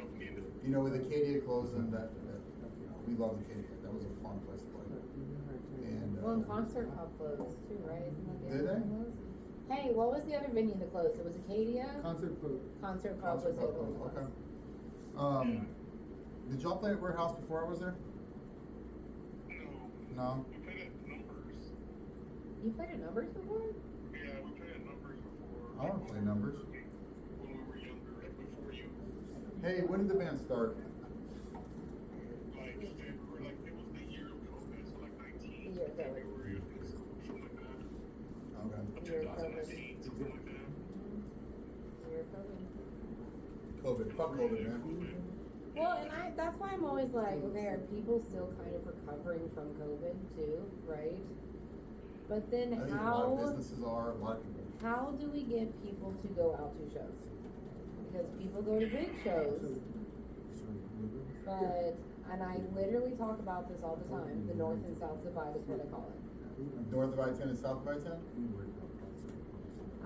You know, with Acadia closing, that we love Acadia. That was a fun place to play. And Well, and Concert Hub closed too, right? Isn't that the Did other they? one closed? Hey, what was the other venue that closed? It was Acadia? Concert Club. Concert Club was the other one. that Okay. closed. Did y'all play at Warehouse before I was there? No. No. We played at Numbers. You played at Numbers before? Yeah, we played at Numbers before. I want to play Numbers. When we were younger, right before you. Hey, when did the band start? Like, February, like, it was the year of COVID, so like 19 The year of COVID. February, I think, something like that. Okay. The year of COVID. 2019, something like that. Year of COVID. COVID. Fuck COVID, man. Well, and that's why I'm always like, okay, are people still kind of recovering from COVID too, right? But then I think a lot of how businesses are. A lot of people. how do we get people to go out to shows? Because people go to big shows, but, and I literally talk about this all the time, the North and South Divide is what I call it. North of I-10 and South of I-10?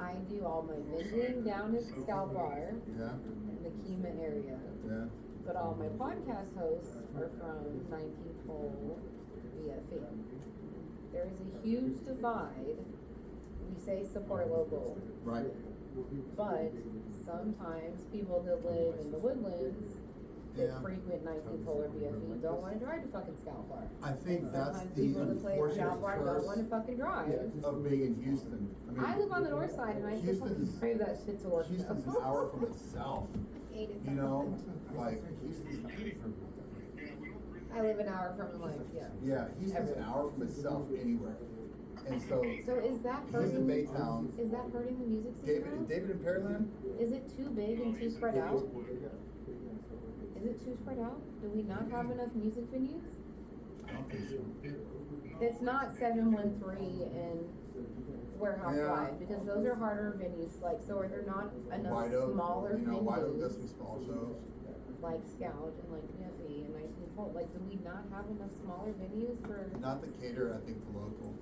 I do all my vending down at Scout Bar Yeah. in the Kima area, Yeah. but all my podcast hosts are from 19th Hole VFE. There is a huge divide. We say support local, Right. but sometimes people that live in the Woodlands that Yeah. frequent 19th Hole or VFE don't want to drive to fucking Scout Bar. I think that's Sometimes the people that play at Scout unfortunate Bar don't want to curse fucking drive. of being in Houston. I live on the north side and I still fucking Houston's- drive that shit to work. Houston's an hour from itself. I hate it so You know, much. like Houston's. Yeah, we don't really. I live an hour from like, yeah. Yeah, Houston's an hour from itself anywhere. And so So is that he's in hurting? Baytown. Is that hurting the music scene now? David in Pearland? Is it too big and too spread out? Is it too spread out? Do we not have enough music venues? I don't think so. It's not 713 and Warehouse Yeah. Live because those are harder venues. Like, so are there not enough White Oak, smaller you know, White Oak does some venues small shows. like Scout and like PFE and 19th Hole? Like, do we not have enough smaller venues for Not the cater, I think the local.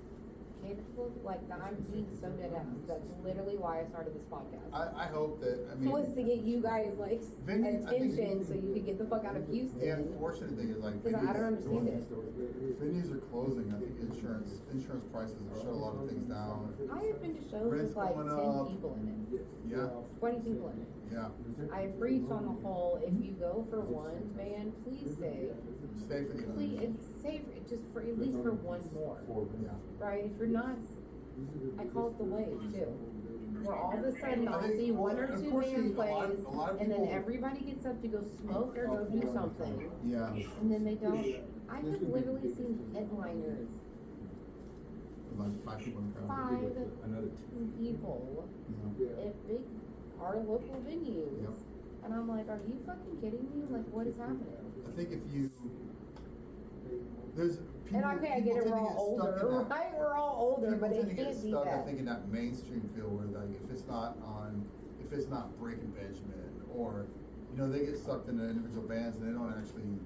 capable? Like, I'm being so dead ass. That's literally why I started this podcast. I hope that, I mean. Was to get you guys like Venues, I think- attention so you could get the fuck out of The Houston. unfortunate thing is like. Because I don't venues- understand it. Venues are closing, I think insurance prices have shut a lot of things down. I have been to shows Rent's with like going 10 up. people in it. Yeah, 20 people in it. yeah. I preach on the whole, if you go for one band, please stay. Stay for the Please, others. it's safe, just for, at least for one more. Yeah. Right? If you're not, I call it the wave too. where all of a sudden I'll I think- see one or two unfortunately, band plays, a lot of and then people- everybody gets up to go smoke or go do something, Yeah. and then they don't. I have literally seen headliners, Like 5 people in the crowd. 5 people Yeah. at big, our local venues. Yep. And I'm like, are you fucking kidding me? Like, what is happening? I think if you, there's people. And okay, I get people it, tend we're to all get stuck older, in that- right? We're all older, People but tend it to get can't be stuck, I that. think, in that mainstream feel where like if it's not on, if it's not Breaking Benjamin, or you know, they get sucked into individual bands and they don't actually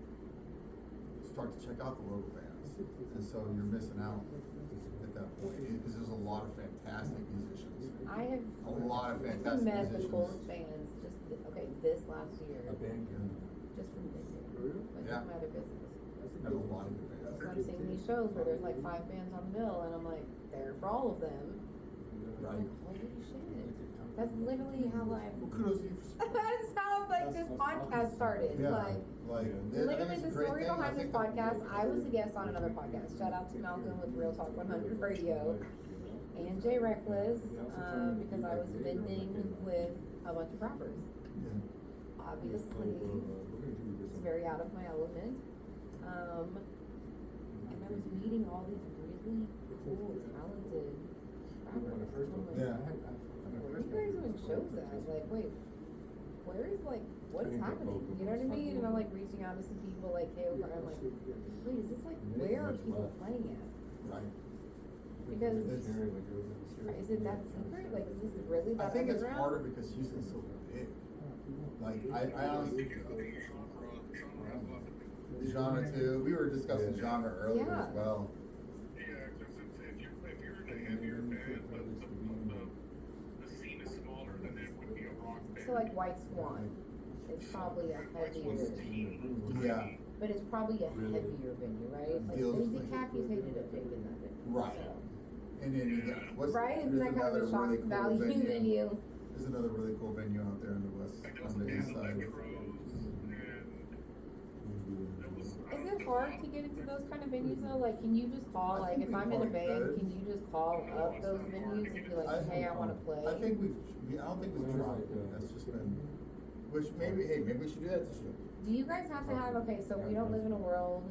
start to check out the local bands, and so you're missing out at that point because there's a lot of fantastic musicians. I have A lot of fantastic met the musicians. coolest bands just this last year, A band can. just from visiting, like Yeah. my other business. Have a lot of good bands. So I'm seeing these shows where there's like 5 bands on the bill, and I'm like, there for all of them. Right. Holy shit! That's literally how I. Well, kudos to you for That's how like this podcast started. Yeah, Like. like Literally, it's a the great story thing. behind I this think podcast, I was a guest on another podcast. Shout out to Malcolm with Real Talk 100 Radio and Jay Reckless, because I was vending with a bunch of rappers. Yeah. Obviously, it's very out of my element. And I was meeting all these really cool, talented rappers. I'm like, Yeah. where are you guys doing shows at? Like, wait, where is like, what is happening? You know what I mean? And I'm like reaching out to some people like, hey, I'm like, wait, is this like, where are people playing at? Right. Because It's- is it that secret? Like, is this really I that think it's underground? harder because Houston's so big. Like I honestly. Genre too. We were discussing genre earlier Yeah. as well. Yeah, because if you're in a heavier band, but the scene is smaller, then it would be a rock band. So like White Swan is probably a heavier, Yeah. but it's probably a heavier venue, right? Like Deals Lazy with- Caputated a pig in that venue. Right. So. And then you got what's Right? Isn't there's that kind of a another shock really cool value venue? There's another really cool venue out there in the west, on the east side. Is it hard to get into those kind of venues though? Like, can you just call, I like, think if we I'm in a probably band, could. can you just call up those venues and be like, hey, I wanna play? I think I don't think we've tried. That's just been, which maybe we should do that this year. Do you guys have to have, okay, so we don't live in a world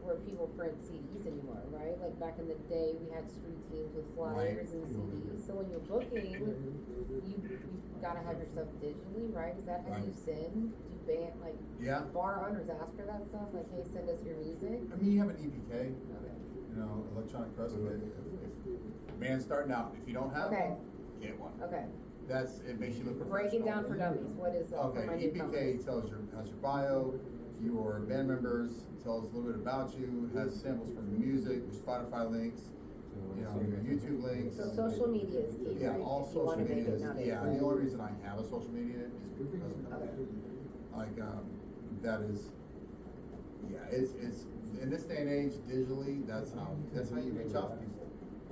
where people print CDs anymore, right? Like back in the day, we had street teams with flyers and CDs. So when you're booking, you gotta have your stuff digitally, right? Is that how you send? Do you band, like, Yeah. bar owners ask for that stuff? Like, hey, send us your music? I mean, you have an EPK, Okay. you know, electronic press kit. If man's starting out, if you don't have Okay. one, get one. Okay. It makes you look professional. Break it down for dummies. What is that for Okay, my EPK newcomers? has your bio, your band members, tells a little bit about you, has samples from your music, your Spotify links, you know, your YouTube links. So social media is key, Yeah, right? all If you wanna social make media it is, nowadays, yeah, right? the only reason I have a social media is because of that. Okay. Like, that is, yeah, it's, in this day and age, digitally, that's how you reach out to people.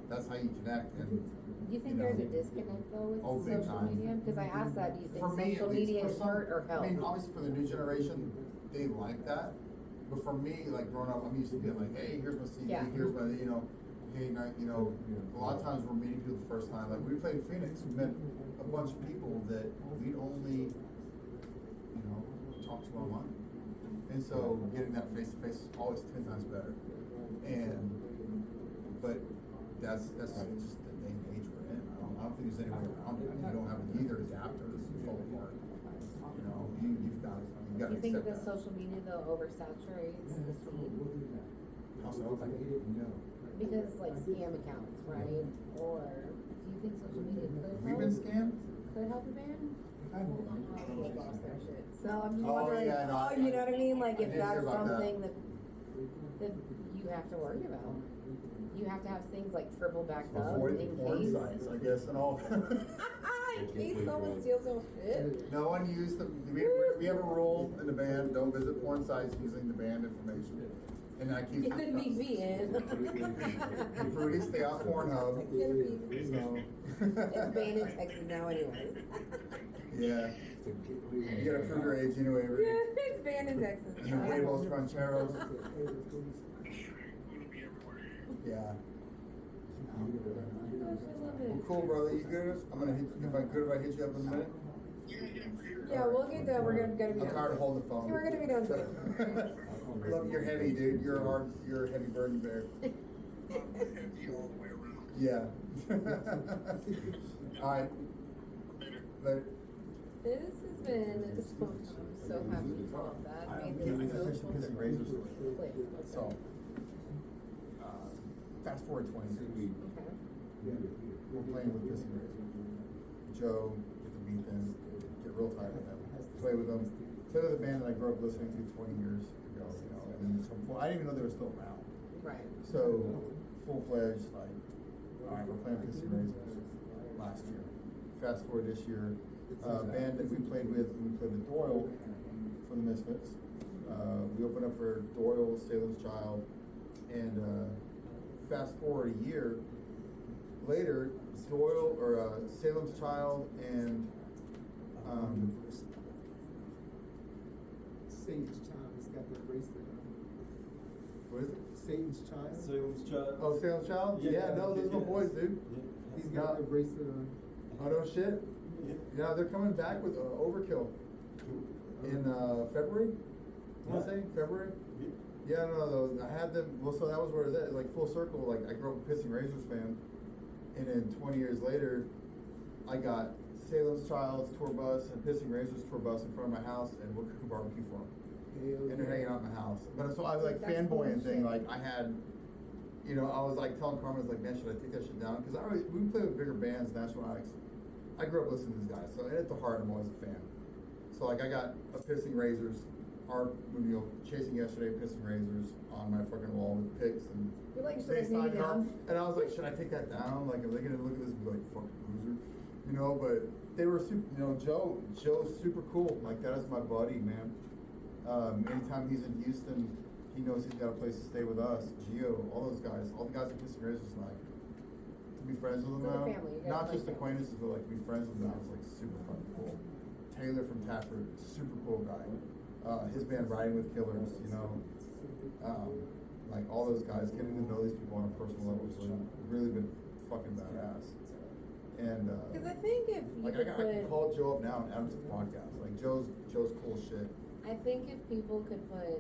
That's how you connect and. Do you think you know. there's a disconnect though with Oh, big social time. media? Because I asked that, do you think For me, social at least, media for is some- hurt or help? I mean, obviously for the new generation, they like that. But for me, like growing up, I'm used to being like, hey, here's my CD, Yeah. here's my, you know, hey, a lot of times we're meeting people the first time. Like we played in Phoenix, we met a bunch of people that we'd only, talk to online. And so getting that face to face is always 10 times better. But that's just the day and age we're in. I don't think there's any way around it. You don't have either adapter to fall apart. You've got Do to you think accept that that. social media though oversaturates the scene? How so? Because like scam accounts, right? Or do you think social media could We've help? been scammed? Could help a band? They lost their shit. So I'm just Oh, wondering, yeah, no, you know what I mean? Like I if did hear that's about that. something that you have to worry about. You have to have things like triple backed up Avoid in porn case. sites, I guess, and all. In case someone steals your shit. No one used we have a rule in the band, don't visit porn sites using the band information. And I keep. Get a VPN. Rudy, stay off Pornhub. Get a VPN. So. It's banned in Texas now anyways. Yeah. You gotta prove your age anyway, Rudy. Yeah, it's banned in Texas. And the huevos rancheros. It'll be everywhere. Yeah. gosh, I love it. Well, cool, brother. You good? I'm gonna hit. If I hit you up in a minute. Yeah, we'll get done. We're gonna be I'm done. tired of holding the phone. We're gonna be done soon. Look, you're heavy, dude. You're a heavy burden bear. Heavy all the way around. Yeah. All right. Later. This has been so fun. I'm so happy you brought that. I Made got this some so pissing fun. razors. Please, let's So, go. fast forward 20 years. Okay. We're playing with pissing razors. Joe, get to meet them, get real tight with them, play with them. Play with a band that I grew up listening to 20 years ago, you know, and then some, I didn't even know they were still around. Right. So, full-fledged, like, all right, we're playing Pissing Razors last year. Fast forward this year, band that we played with Doyle from the Misfits. We opened up for Doyle, Salem's Child, and fast forward a year later, Doyle, or Salem's Child and Satan's child has got that bracelet on. what is it? Satan's child. Salem's Child. Oh, Salem's Child? Yeah, no, those are my boys, dude. He's got that bracelet on. Oh, no shit. Yeah, they're coming back with Overkill in February. I want to say February. Yeah, no, I had them. Well, so that was where it was at. Like full circle. Like I grew up a Pissing Razors fan, and then 20 years later, I got Salem's Child's tour bus and Pissing Razors tour bus in front of my house, and we're cooking barbecue for them. And they're hanging out in my house. But so I was like That's fanboying cool thing. shit. Like I had, you know, I was like telling Carmen, I was like, man, should I take that shit down? Because we play with bigger bands, National Acts. I grew up listening to these guys, so and at the heart, I'm always a fan. So like I got a Pissing Razors, Chasing Yesterday Pissing Razors on my fucking wall with pics and You're like, should I they take it signed it up. down? And I was like, should I take that down? Like, are they gonna look at this and be like, fucking loser? You know, but they were super, you know, Joe's super cool. Like, that is my buddy, man. Anytime he's in Houston, he knows he's got a place to stay with us. Gio, all those guys, all the guys at Pissing Razors, like, to be friends with them It's like now. a family. You guys Not are just like family. acquaintances, but like, to be friends with them is like super fucking cool. Taylor from Tafford, super cool guy. His band Riding with Killers, you know. Like all those guys, getting to know these people on a personal level has really been fucking badass. And Because I think if you like could I can put, call Joe up now and add him to the podcast. Like Joe's cool shit. I think if people could put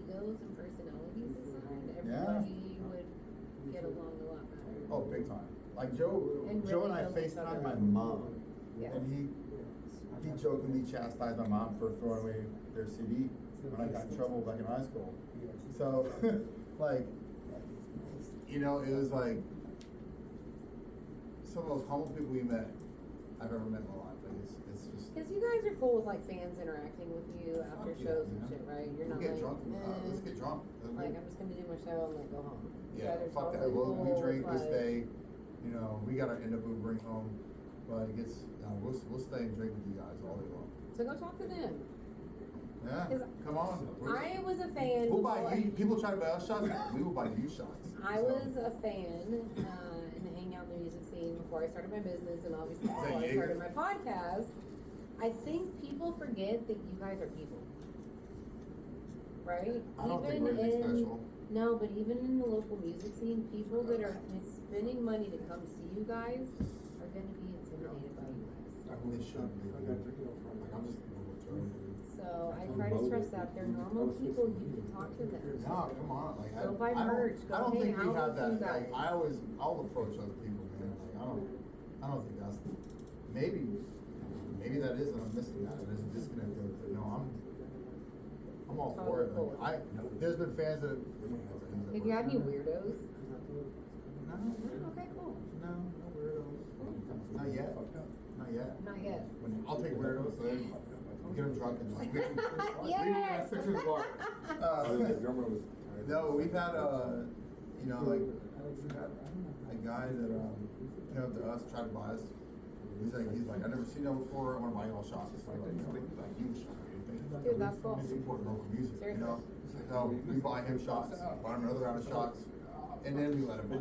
egos and personalities aside, everybody would get along a lot better. Oh, big time. Like Joe And and really I build each FaceTimed other my up. mom, Yeah. and he jokingly chastised my mom for throwing away their CD when I got in trouble back in high school. So, like, you know, it was like some of the most humble people I've ever met in my life. Like, it's just. Because you guys are cool with like fans interacting with you after Fuck yeah, shows and man. shit, right? You're We'll not get like, drunk. Let's get drunk. like I'm just gonna do my show and like go home. You Yeah, guys are fuck that. totally Well, we cool drink, with, we like- stay. You know, we got our end up we bring home, but it gets. We'll stay and drink with you guys all day long. So go talk to them. Yeah, 'Cause come on. I was a fan. We'll buy before- you. People try to buy us shots. We will buy you shots. I So, was a fan and hang out in the music scene before I started my business and obviously before I Jaeger? started my podcast. I think people forget that you guys are people. Right? I don't think we're anything special. No, but even in the local music scene, people that are spending money to come see you guys are gonna be intimidated by you guys. They should be. Like, I'm just. So I try to stress that they're normal people, you can talk to them. No, come on. Like, Go buy merch, go I don't hang think we out have with you that. Like, guys. I'll approach other people, man. Like, I don't think that's. Maybe that is, and I'm missing that. There's a disconnect there. But no, I'm all for it. Totally cool. Like, there's been fans that. Have you had any weirdos? No, Okay, cool. no weirdos. Not yet. Not yet. Not yet. I'll take weirdos. So I'll get them drunk and like. Yes! Six in the bar. No, we've had you know, like a guy that came up to us, tried to buy us. He's like, I've never seen that before. I want to buy you all shots. It's like you a shot. Dude, that's cool. We support local music, you know. Seriously. So we buy him shots, buy him another round of shots, and then we let him buy.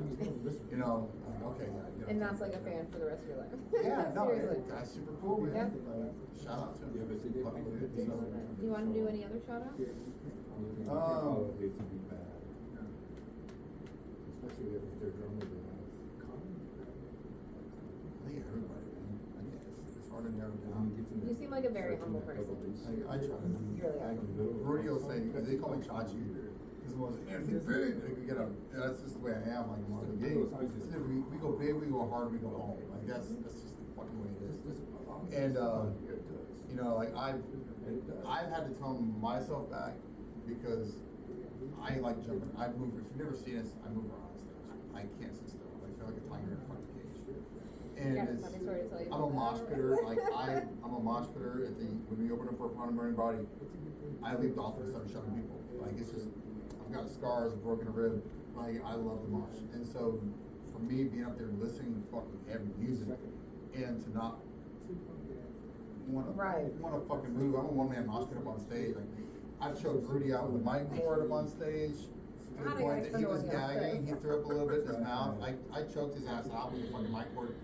You know, okay, yeah. And that's like a fan for the rest of your life. Yeah, no, Seriously. that's super cool, man. Yeah. Shout out to him. Fucking dude, so. Do you want to do any other shout outs? Especially if they're drummer, they have. I think everybody, man. I think it's hard to narrow down. You seem like a very humble person. I try. You really are. Rudy will say, they call me Chachi. He's the one who's like, anything big. Like, we get a, that's just the way I am. Like, I'm on the game. We go big, we go hard, we go home. Like, that's just the fucking way it is. And, you know, like, I've had to tone myself back because I like jumping. I move. If you've never seen us, I move around on stage. I can't sit still. I feel like a tiger in a fucking cage. And Yeah, it's, funny story to tell you I'm a about mosh that. pitter. Like I'm a mosh pitter. When we open up for a Pound and Burning Body, I leave off and start shoving people. Like it's just, I've got scars, I've broken a rib. Like I love the mosh. And so, for me, being up there listening to fucking heavy music and to not want to fucking move. I'm a one-man mosh pit up on stage. Like I've choked Rudy out with a mic cord up on stage. To the point that he was gagging, he threw up a little bit in his mouth. I choked his ass out with the fucking mic cord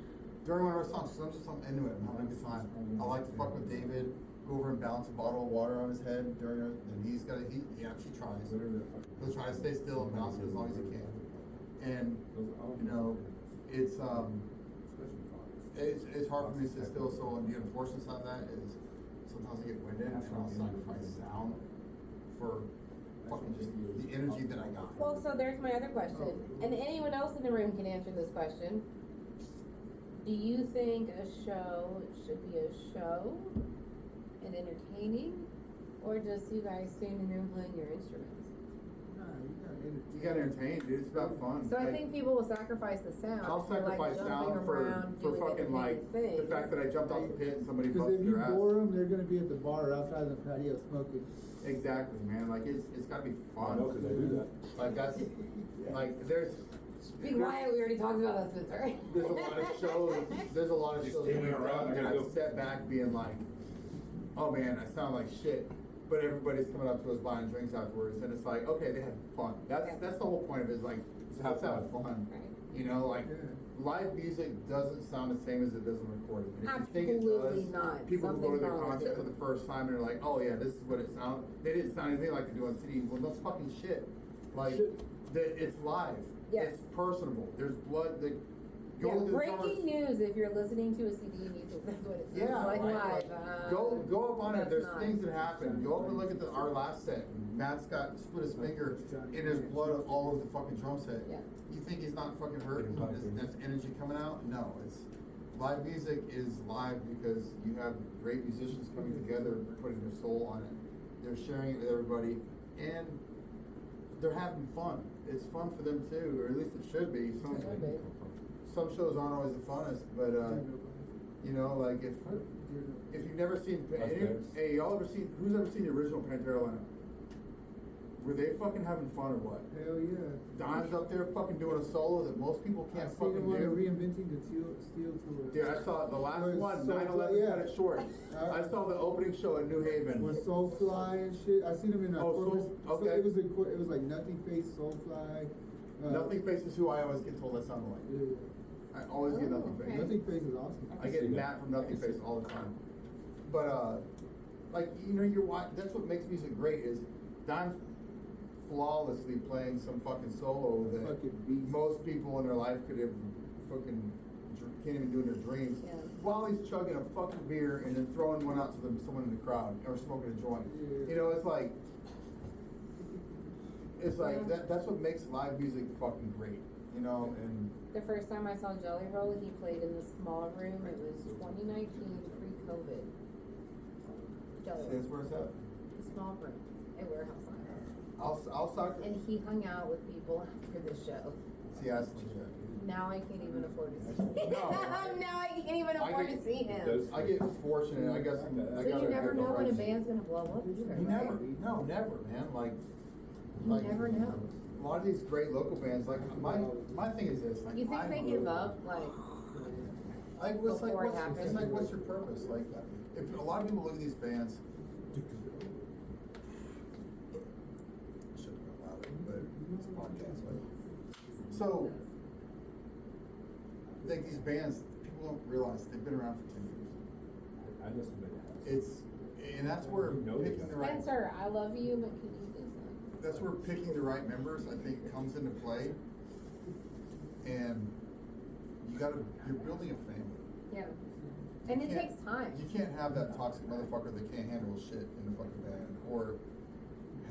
during one of our songs. So I'm just into it. I'm having a good time. I like to fuck with David, go over and bounce a bottle of water on his head during it, and he actually tries. He'll try to stay still and bounce it as long as he can. And you know, it's hard for me to sit still. So the unfortunate side of that is sometimes I get winded and I'll sacrifice sound for fucking just the energy that I got. Well, so there's my other question, and anyone else in the room can answer this question. Do you think a show should be a show and entertaining, or just you guys standing there playing your instruments? You gotta entertain, dude. It's about fun. So I think people will sacrifice the sound. I'll if they're, sacrifice like, sound jumping for around, doing fucking like entertaining the things. fact that I jumped off the pit and somebody Because busted if you their ass. bore them, they're gonna be at the bar or outside the patio smoking. Exactly, man. Like it's gotta be fun. I know, 'cause they do that. Like that's like there's. Be quiet, we already talked about that, Spencer. There's a lot of shows. There's a lot of Just shows standing around, that gotta I've go. stepped back being like, oh man, I sound like shit. But everybody's coming up to us buying drinks afterwards, and it's like, okay, they had fun. That's the whole point of it. Is like, let's have fun. Right. You know, like live music doesn't sound the same as it does in recording. And if you think it Absolutely does, not. people who go to their Something's wrong with concert it. for the first time and they're like, oh yeah, this is what it sounds. They didn't sound anything like they do on CD. Well, that's fucking shit. Like, it's live. Yes. It's personable. There's blood. Yeah, Go to the breaking drummers. news if you're listening to a CD and you think that's what it sounds Yeah, like like, live. go up on it. that's There's not. things that happen. Go up and look at our last set. Matt's got split his finger and there's blood all over the fucking drum set. Yeah. You think he's not fucking hurt? That's energy coming out? No, it's live music is live because you have great musicians coming together, putting their soul on it. They're sharing it with everybody, and they're having fun. It's fun for them too, or at least it should be. Some shows aren't always the funnest, but you know, like if you've never seen, hey, y'all ever seen? Who's ever seen the original Pantera lineup? Were they fucking having fun or what? Hell yeah. Don's up there fucking doing a solo that most people can't I've seen fucking them on do. reinventing the steel tour. Dude, I saw the last When one, Soulfly- 9/11 yeah. cut it short. I saw the opening show in New Haven. When Soulfly and shit, I seen them in Corpus. Okay. So it was like Nothing Face, Soulfly. Nothing Face is who I always get told I sound like. Yeah. I always get Nothing okay. Face. Nothing Face is awesome. I get Matt from Nothing Face all the time. But like you know, that's what makes music great is Don's flawlessly playing some fucking solo that Fucking beast. most people in their life could have fucking can't even do in their dreams. Yeah. While he's chugging a fucking beer and then throwing one out to someone in the crowd or smoking a joint. Yeah. You know, it's like that's what makes live music fucking great. You know, and The first time I saw Jelly Roll, he played in the small room. It was 2019, pre-COVID. Jelly see, that's Roll. where it's at. The small room at Warehouse Line. I'll suck. And he hung out with people after the show. See, that's legit. Now I can't even afford to see him. No. Now I can't even afford to see him. I get fortunate. I guess. So you never know when a band's gonna blow up either, You right? never. No, never, man. Like. You never know. A lot of these great local bands, like my thing is this. Like, You think they give up? Like, before it happens? It's like, what's your purpose? Like, if a lot of people look at these bands. Shouldn't have been louder, but it's a podcast, right? So, like these bands, people don't realize they've been around for 10 years. I know somebody that has. And that's where picking the right. Spencer, I love you, but can you do something? That's where picking the right members, I think, comes into play. and you're building a family. Yeah. You And it can't- takes time. You can't have that toxic motherfucker that can't handle shit in the fucking band, or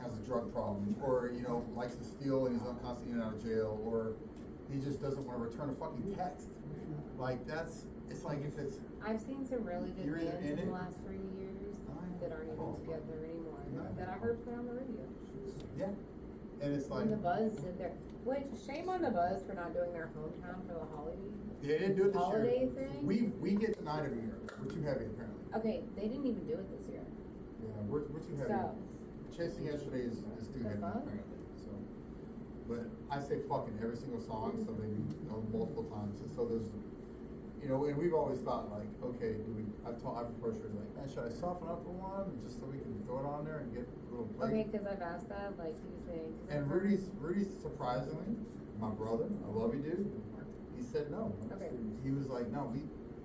has a drug problem, or, you know, likes to steal and he's constantly in and out of jail, or he just doesn't want to return a fucking text. Like, it's like if it's, I've seen some really good You're either bands in in it- the last 3 years that aren't even together anymore, that I heard put on the radio. yeah, and it's like, When the Buzz did their, which, shame on the Buzz for not doing their hometown for the holiday. they didn't do it this Holiday year. thing? We get denied every year. We're too heavy apparently. Okay, they didn't even do it this year. Yeah, we're too heavy. So, Chasing Yesterday is too The heavy fuck? apparently. So, but I say fucking every single song, so maybe multiple times. And so there's, you know, and we've always thought like, okay, I've approached her like, man, should I soften up for one just so we can throw it on there and get a little play? okay, cause I've asked that, like, do you think? And Rudy's surprisingly, my brother, I love you, dude. He said no. Okay. He was like, no,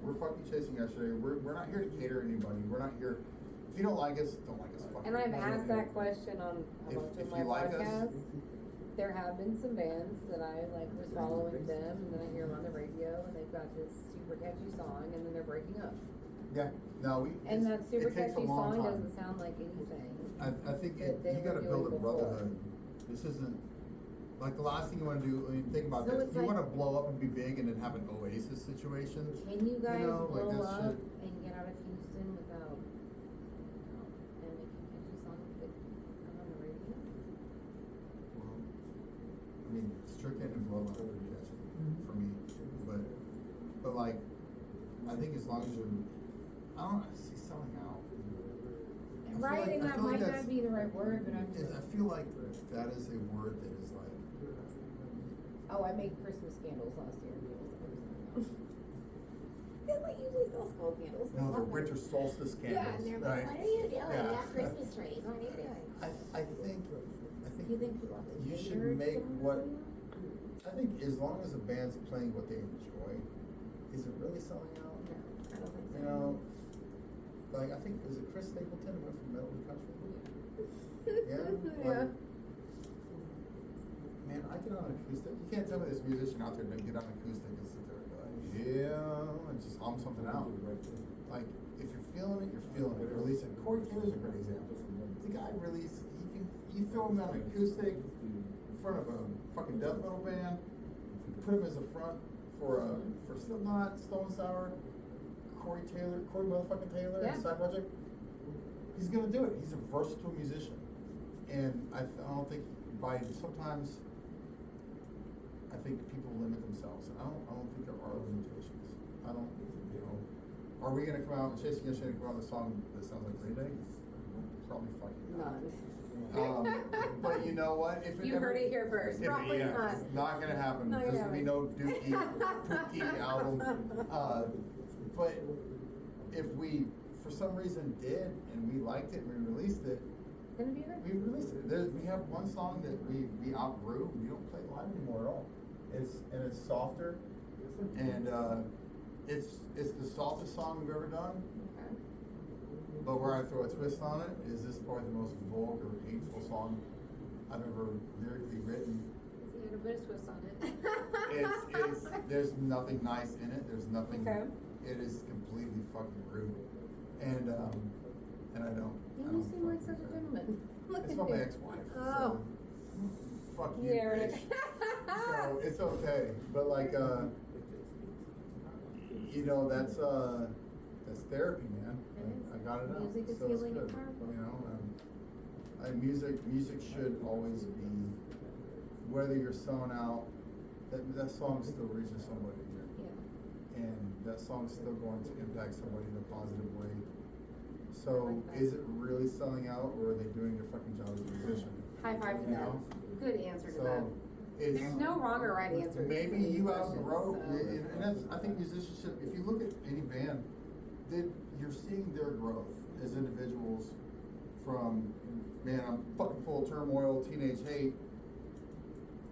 we're fucking Chasing Yesterday. We're not here to cater to anybody. We're not here. If you don't like us, don't like us. Fuck And it. I've asked that question on a If- bunch if of my you like us- podcasts. There have been some bands that I like was following them, and then I hear them on the radio, and they've got this super catchy song, and then they're breaking up. Yeah. No, And that super it takes a catchy long song time. doesn't sound like anything. I think that they you gotta were build a doing before. brotherhood. This isn't, like, the last thing you wanna do, I mean, think about So this. it's You like- wanna blow up and be big and then have an Oasis situation. Can you guys know, like blow that up shit. and get out of Houston without, and making catchy songs that are on the radio? Well, I mean, Stricken and Blow Up would be catchy for me, but like, I think as long as you're, I don't know, see selling out. I feel Right, like- and I that feel like might that's- not be the right word, but I'm just, I feel like that is a word that is like, oh, I made Christmas candles last year. Cause I usually sell skull candles. no, the winter solstice candles, Yeah, and they're right? like, what are you doing? Yeah. You got Christmas trees, what are you doing? I think You think people have to you should cater to make them? what, I think as long as the band's playing what they enjoy, is it really selling out? No, I don't think so. You know, like, I think, was it Chris Stapleton went from metal to country? Yeah? Yeah. Man, I get on acoustic, you can't tell me this musician out there doesn't get on acoustic and sit there and be like, yeah, and just hum something out. Like, if you're feeling it, you're feeling it. Release it. Corey Taylor's a great example. The guy you throw him on acoustic in front of a fucking death metal band, put him as a front for Slipknot, Stone Sour, Corey motherfucking Taylor, Yeah. side project. He's gonna do it. He's a versatile musician, and I don't think sometimes I think people limit themselves. I don't think there are limitations. I don't, you know. Are we gonna come out and Chasing Yesterday come out with a song that sounds like Green Day? Probably fucking not. But you know what? If it You ever- heard it here first. if- Probably yeah, not. It's not gonna happen. Not There's gonna gonna be no Dookie album. But if we, for some reason, did and we liked it and we released it, Gonna be there? we released it. We have one song that we outgrew. We don't play it live anymore at all. It's softer, and it's the softest song we've ever done. Okay. But where I throw a twist on it is this is probably the most vulgar, hateful song I've ever lyrically written. You had a bit of twist on it. There's nothing nice in it. There's nothing. Okay. It is completely fucking rude, and I don't. You seem like such a gentleman. Look It's at from my you. ex-wife. Oh. So, fuck you, Yeah, right. bitch. So it's okay, but like, you know, that's therapy, man. I got it out. Music is So it's healing and good, powerful. you know. Music should always be, whether you're selling out, that song still reaches somebody here, Yeah. and that song's still going to impact somebody in a positive way. So, like that. is it really selling out, or are they doing their fucking job as a musician? High five to You that. know? Good answer to So, that. it's, There's no wrong or right answer. to maybe these you questions, outgrow, so. and that's, I think musicianship, if you look at any band, you're seeing their growth as individuals from, man, I'm fucking full of turmoil, teenage hate.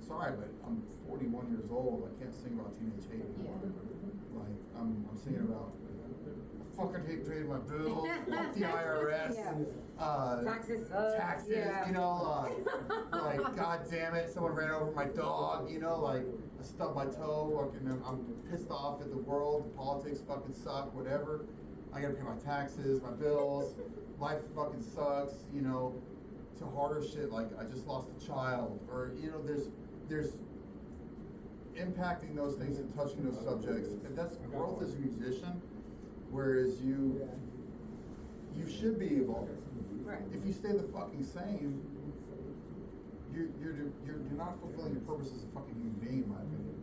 Sorry, but I'm 41 years old, I can't sing about teenage hate anymore. Yeah. Like, I'm singing about a fucking hate paying my bills, fuck the IRS. Yeah. Taxes suck. Taxes, Yeah. you know, like, god damn it, someone ran over my dog, you know, like, I stubbed my toe, fucking, I'm pissed off at the world, politics fucking suck, whatever. I gotta pay my taxes, my bills, life fucking sucks, you know, to harder shit, like, I just lost a child, or, you know, there's impacting those things and touching those subjects, and that's growth as a musician, whereas you should be able, Right. if you stay the fucking same, you're not fulfilling your purpose as a fucking human being, in my opinion.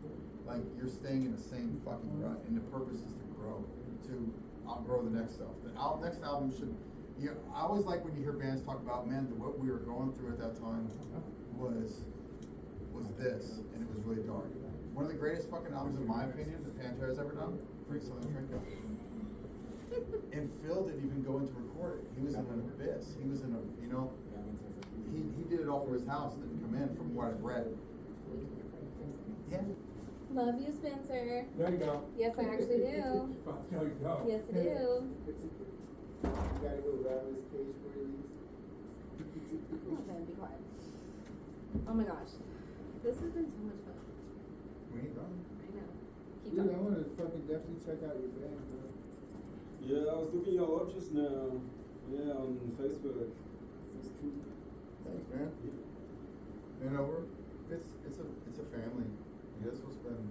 Like, you're staying in the same fucking rut, and the purpose is to grow, to outgrow the next self. The next album should, you know, I always like when you hear bands talk about, man, what we were going through at that time was this, and it was really dark. One of the greatest fucking albums, in my opinion, that Pantera's ever done, Freaks on the Trinket. And Phil didn't even go in to record it. He was in an abyss. He was in a, you know, he did it all from his house, didn't come in, from what I've read. Yeah. Love you, Spencer. There you go. Yes, I actually do. There you go. Yes, I do. You gotta go rattle his cage for you. Okay, be quiet. Oh my gosh. This has been so much fun. We ain't done. I know. Keep Dude, I going. wanna fucking definitely check out your band, bro. Yeah, I was looking y'all up just now. Yeah, on Facebook. It's true. Thanks, man. You know, it's a family. That's what's been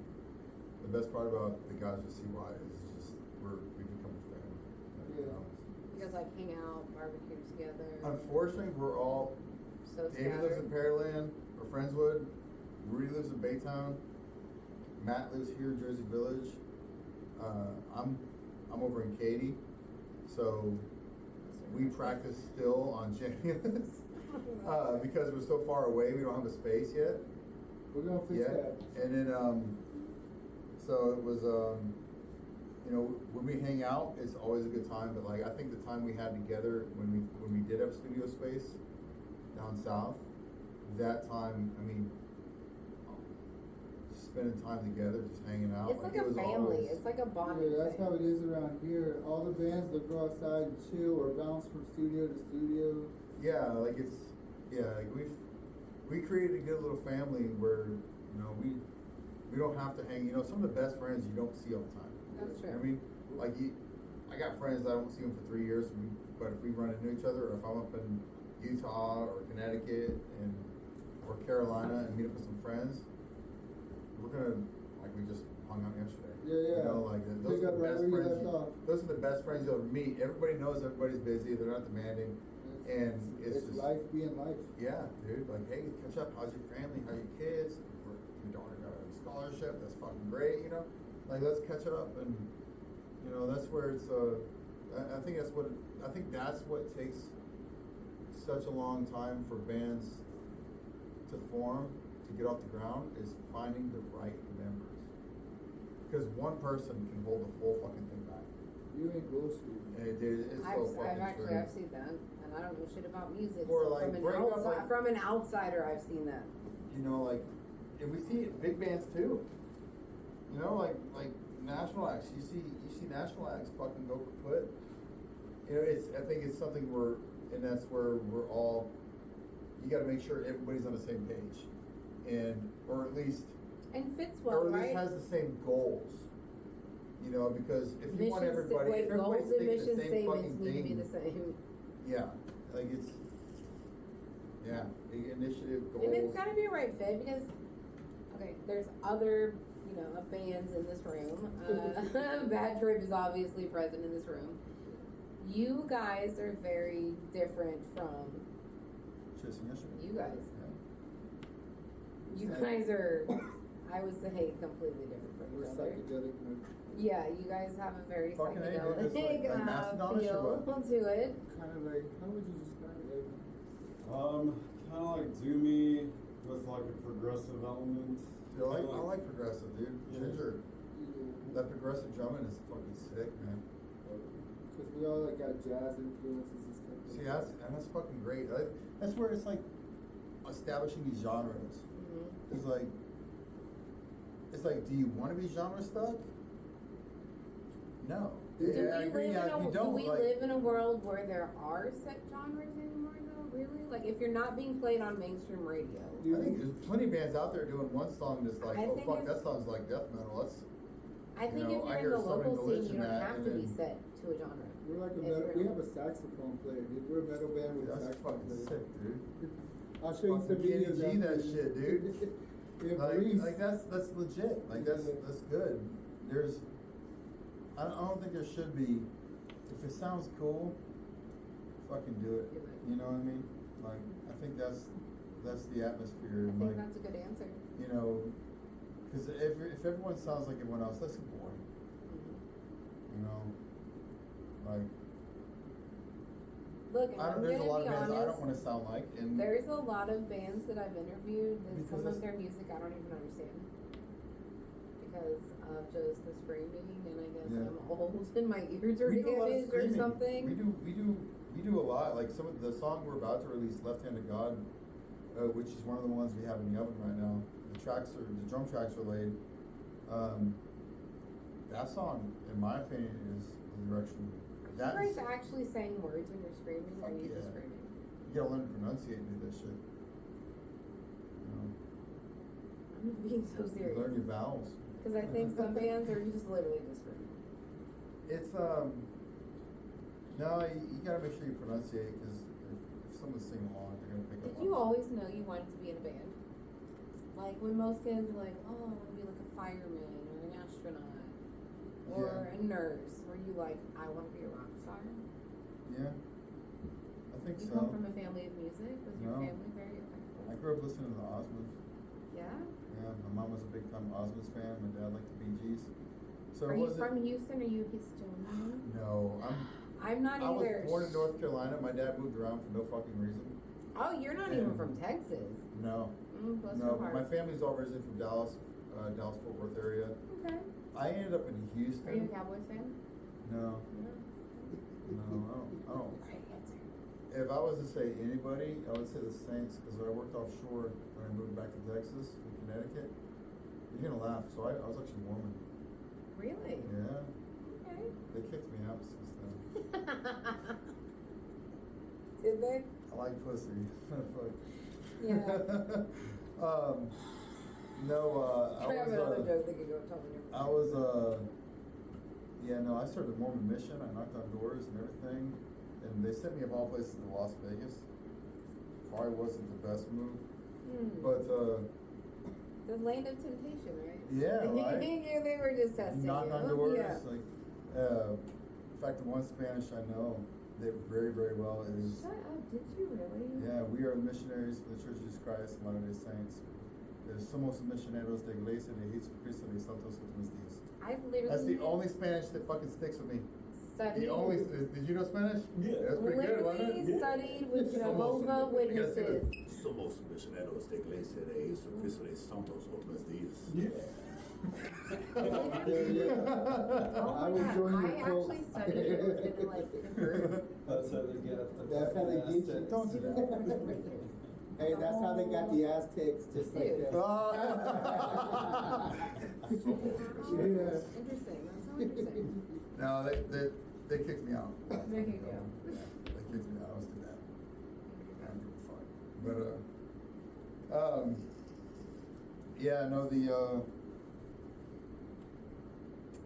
the best part about the guys with CY is just we become a family. You know? You guys like hang out, barbecue together. Unfortunately, we're all. So David lives in scattered. Pearland or Friendswood. Rudy lives in Baytown. Matt lives here in Jersey Village. I'm over in Katy, so we practice still on January because we're so far away. We don't have a space yet. We're gonna fix that. And then so it was you know, when we hang out, it's always a good time. But like, I think the time we had together when we did have studio space down south, that time, I mean, spending time together, just hanging out. It's like it a was family. always- It's like a bonding Yeah, that's thing. how it is around here. All the bands that go outside and chill or bounce from studio to studio. Yeah, like like we created a good little family where, you know, we don't have to hang. You know, some of the best friends you don't see all the time. That's You know true. what I mean, like I got friends that I don't see them for 3 years, but if we run into each other, or if I'm up in Utah or Connecticut or Carolina and meet up with some friends, we're gonna, like, we just hung out yesterday. Yeah, yeah. You know, like those Pick are up the right best where you friends. left off. Those are the best friends you'll ever meet. Everybody knows everybody's busy. They're not demanding, and it's just life being life. yeah, dude. Like, hey, catch up. How's your family? How are your kids? Your daughter got a scholarship. That's fucking great. You know, like, let's catch up, and you know, that's where it's. I think that's what takes such a long time for bands to form, to get off the ground, is finding the right members. Because one person can hold the whole fucking thing back. You ain't bullshit. And it's so fucking I've true. seen that, and I don't know shit about music. Or so like, from bring up, like- from an outsider, I've seen that. You know, like, and we see it in big bands too. You know, like national acts. You see national acts fucking go kaput. You know, I think it's something and that's where we're all. You got to make sure everybody's on the same page, or at least has the same goals. You know, because if you want everybody, if everybody's goals and thinking the mission same fucking statements need to be thing, the same. yeah, like the initiative goals. And it's gotta be a right fit because, okay, there's other, bands in this room. Bad Trip is obviously present in this room. You guys are very different from Chasing Yesterday. you guys. Yeah. You guys are, I would say, completely different from We're each other. psychedelic. Yeah, you guys have a very Fucking A, psychedelic dude, it's like Macedonish or feel what? to it. Kind of like, how would you describe it? Kind of like doomy with like a progressive element. Dude, I like progressive, dude. Yeah. Ginger. That progressive drumming is fucking sick, man. Because we all like got jazz influences and stuff. See, that's fucking great. That's where it's like establishing these genres. Mhm. It's like, do you want to be genre stuck? No. Yeah, I agree. Yeah, if you don't, do we like- live in a world where there are set genres anymore though? Really? Like if you're not being played on mainstream radio. I think there's plenty of bands out there doing one song that's like, I oh think fuck, if- that sounds like death metal. That's I think know, I if hear you're in the Southern local Delish scene, you in don't that, have and to be then- set to a genre. We're like a If metal, you're- we have a saxophone player, dude. We're a metal band with a that's saxophone fucking player. sick, dude. I'll show you some Fucking Kenny videos. G after that this. shit, dude. Yeah, Like, Breeze. like that's legit. Like that's good. There's, I don't think there should be. If it sounds cool, fucking do it. Do it. You know what I mean? Like I think that's the atmosphere. I and think like, that's a good answer. you know, because if everyone sounds like everyone else, that's boring. Mhm. You know, like Look, and I'm there's a gonna lot be of bands I honest. don't want to sound like, and There's a lot of bands that I've interviewed that Because some it's- of their music I don't even understand. Because of just the screaming and I guess Yeah. I'm old and my ears are we do a lot of damaged or screaming. something. We do a lot. Like some of the song we're about to release, "Left Hand of God," which is one of the ones we have in the oven right now. The drum tracks are laid. That song, in my opinion, is the direction. Are you guys actually saying words when you're screaming or are Fuck you just yeah. screaming? You gotta learn to pronunciate and do that shit. You know, I'm being so you serious. learn your vowels. Because I think some bands are just literally just screaming. It's no, you gotta make sure you pronunciate because if someone's singing along, they're gonna pick up. Did you always know you wanted to be in a band? Like when most kids are like, oh, I want to be like a fireman or an astronaut or Yeah. a nurse. Were you like, I want to be a rock star? Yeah, I think You so. come from a family of music? Was your No. family very I grew up listening to the Osmonds. Yeah? Yeah, my mom was a big time Osmonds fan. My dad liked the Bee Gees. So Are it you wasn't. from Houston? Are you Houstonian? No, I'm not I was either. born in North Carolina. My dad moved around for no fucking reason. Oh, you're not even And- from Texas. No, Bless no. your But heart. my family's all originally from Dallas, Dallas-Fort Worth area. Okay. I ended up in Houston. Are you a Cowboys fan? No, No. I don't. Right answer. If I was to say anybody, I would say the Saints because I worked offshore when I moved back to Texas from Connecticut. You're gonna laugh. So I was actually Mormon. Really? Yeah, Okay. they kicked me out since then. Did they? I like pussy. Fuck. Yeah. No, I have another joke that could go totally different. I was, yeah, no, I started the Mormon mission. I knocked on doors and everything. And they sent me of all places to Las Vegas. Probably wasn't the best move. But, The land of temptation, right? yeah, right. They were just testing Knock you. on doors. Yeah. Like, in fact, the one Spanish I know did very, very well is, Shut up, did you really? yeah, we are missionaries for the Church of Jesus Christ and Latter-day Saints. Somos misioneros de Iglesia de Jesucristo de Santos Últimos Días. I literally That's the only Spanish that fucking sticks with me. studied. The only, did you know Spanish? Yeah. That's pretty good, wasn't Literally it? studied with Somos- Jehovah you gotta say Witnesses. Somos misioneros de Iglesia de Jesucristo de Santos Últimos Días. Yeah. Oh I my would God, join your I cult. actually studied it. Was gonna like convert. That's how they get the That's how they get you. Aztecs. Don't do that. Hey, that's how they got the Aztecs, just like Dude. that. Oh. Yeah. Interesting. That's so interesting. No, they kicked me out. There you go. Yeah, they kicked me out. I was too bad. I don't give a fuck. But yeah, no, the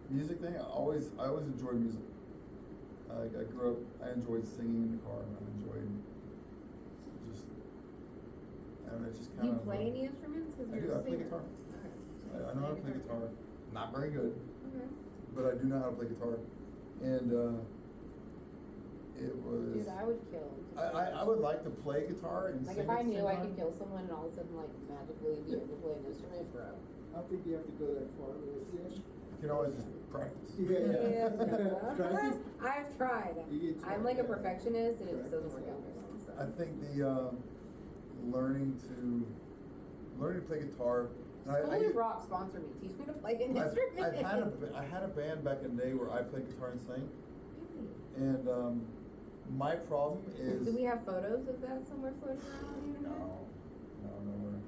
music thing. I always enjoyed music. I grew up. I enjoyed singing in the car. I enjoyed just. I don't know, just Do kind you of. play any instruments? Because I you're do. a I play singer. guitar. Okay. I know how to play guitar. Not very good, Okay. but I do know how to play guitar. And it was. Dude, I would kill. to play I would like to play guitar and Like sing if I at the knew same I time. could kill someone and all of a sudden like magically be able to play an instrument, bro. I don't think you have to go that far with it, yeah. You can always just practice. Yeah. Yeah. I've tried. You get I'm tried, like a yeah. perfectionist and it just doesn't work out for me. So. I think the learning to play guitar. and School of Rock sponsor me. Teach me to play an instrument. I had a band back in the day where I played guitar and sang, Really? and my problem is. Do we have photos of that somewhere floating around on the internet? No, nowhere.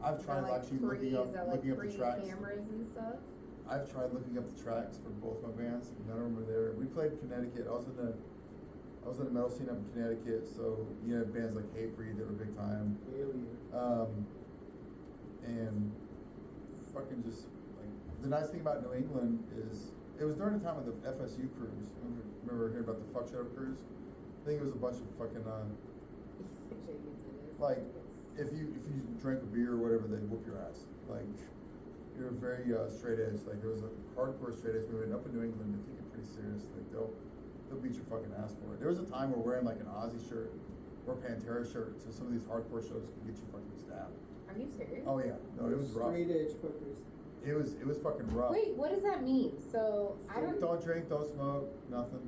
I've Is that tried like actually pre, looking up is that like the tracks. pre-cameras and stuff? I've tried looking up the tracks for both my bands. None of them are there. We played Connecticut. I was in the metal scene up in Connecticut, so you had bands like Hatebreed that were big time. And fucking just like the nice thing about New England is it was during the time of the FSU cruise. Remember hearing about the Fuck Shut Up cruise? I think it was a bunch of fucking like if you drank a beer or whatever, they'd whoop your ass. Like you're very straight edge. Like there was a hardcore straight edge movement up in New England. They take it pretty serious. Like they'll beat your fucking ass for it. There was a time where wearing like an Ozzy shirt or Pantera shirt to some of these hardcore shows could get you fucking stabbed. Are you serious? Oh yeah, no, it was rough. Straight edge fuckers. It was fucking rough. Wait, what does that mean? So I don't. Don't drink, don't smoke, nothing.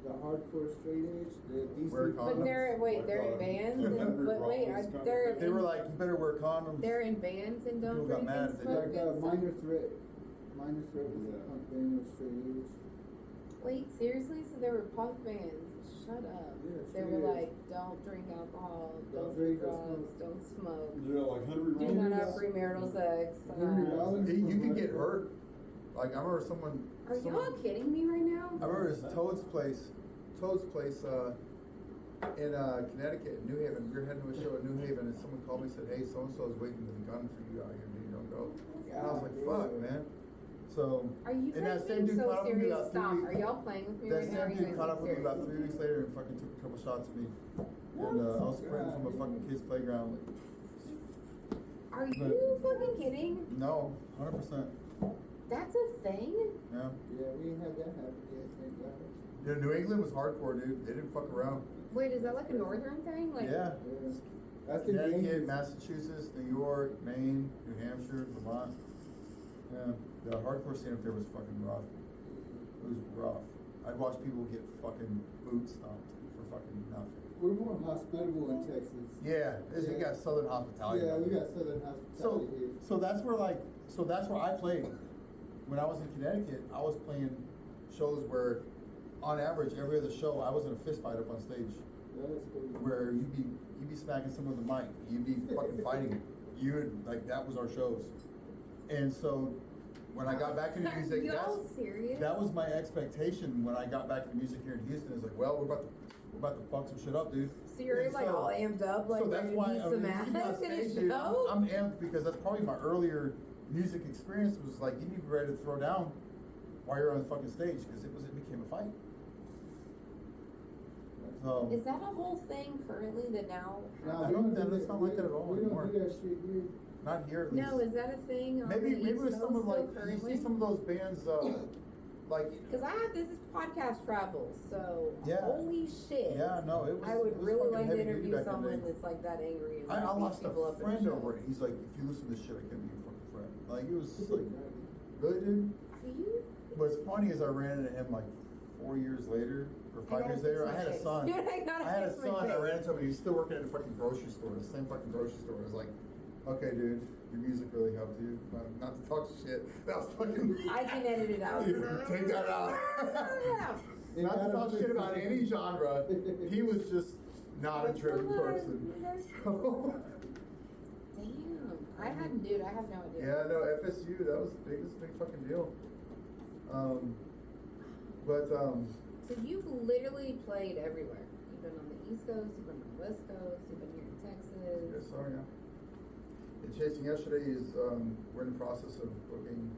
The hardcore straight edge, the DC. Wear condoms. But they're they're in bands. They were like, you better wear condoms. They're in bands and don't People got drink mad and if they smoke. Like and stuff? Minor Threat. Minor Threat was a punk band with straight edge. Wait, seriously? So there were punk bands. Shut up. Yeah, They straight were edge. like, don't drink alcohol, Don't don't do drink, don't drugs, don't smoke, Yeah, like Henry do Rollins. not have premarital sex. Henry Rollins. You could get hurt. Like I remember someone. Are y'all kidding me right now? I remember this Toad's place in Connecticut, New Haven. We were heading to a show in New Haven, and someone called me and said, "Hey, so and so is waiting with a gun for you out here, dude. Don't go." And I was like, "Fuck, man." So. Are you and guys that same being dude so caught up with me serious? about 3 Stop. weeks. Are y'all playing with me That right now? Or are same you dude guys caught up with me being about serious? 3 weeks later and fucking took a couple shots at me. And I was sprinting from a fucking kid's playground. Are you fucking kidding? No, 100%. That's a thing? Yeah. Yeah, we ain't had that happen yet, thank God. Yeah, New England was hardcore, dude. They didn't fuck around. Wait, is that like a northern thing? Like, Yeah. Yeah. That's the Connecticut, Yankees. Massachusetts, New York, Maine, New Hampshire, Vermont. Yeah, the hardcore scene up there was fucking rough. It was rough. I'd watch people get fucking boot stomped for fucking nothing. We're more hospitable in Texas. Yeah, we got Southern hospitality. Yeah, we got Southern So, hospitality here. so that's where I played. When I was in Connecticut, I was playing shows where, on average, every other show, I was in a fist fight up on stage. Yeah, that's cool. Where you'd be smacking someone with a mic, you'd be fucking fighting. That was our shows. And so when I got back into music, Are y'all serious? that was my expectation when I got back into music here in Houston. It's like, well, we're about to fuck some shit up, dude. So you're And like all amped up, like so that's ready to why beat I some mean, ass you see me on in a stage, dude, show? I'm amped because that's probably my earlier music experience was like you need to be ready to throw down while you're on the fucking stage because it became a fight. So Is that a whole thing currently that now? Nah, I we don't- do that's not like that at all We anymore. don't do that shit here. not here at least. No, is that a thing? On maybe the East with some Coast of like still you see currently? some of those bands like Because this is podcast travel, so Yeah. holy shit. yeah no it was I it would was really fucking like to heavy duty interview back in the someone day. that's like that angry. And I like, beats lost a people up in friend show. over it. He's like, if you listen to this shit, I can't be your fucking friend. Like it was just like, really, dude? Are you? What's funny is I ran into him like 4 years later or 5 years later. I had a son. Dude, I gotta I had a fix my son. I face. ran into him. He was still working at a fucking grocery store, the same fucking grocery store. I was like, okay, dude, your music really helped you. Not to talk shit. That was fucking. I can edit it out. Take that out. Not to talk shit about any genre. He was just not a driven person. Damn. I have no idea. Yeah, no, FSU, that was the biggest big fucking deal. So you've literally played everywhere. You've been on the East Coast, you've been on the West Coast, you've been here in Texas. Yes, sir, yeah. And Chasing Yesterday is, we're in the process of booking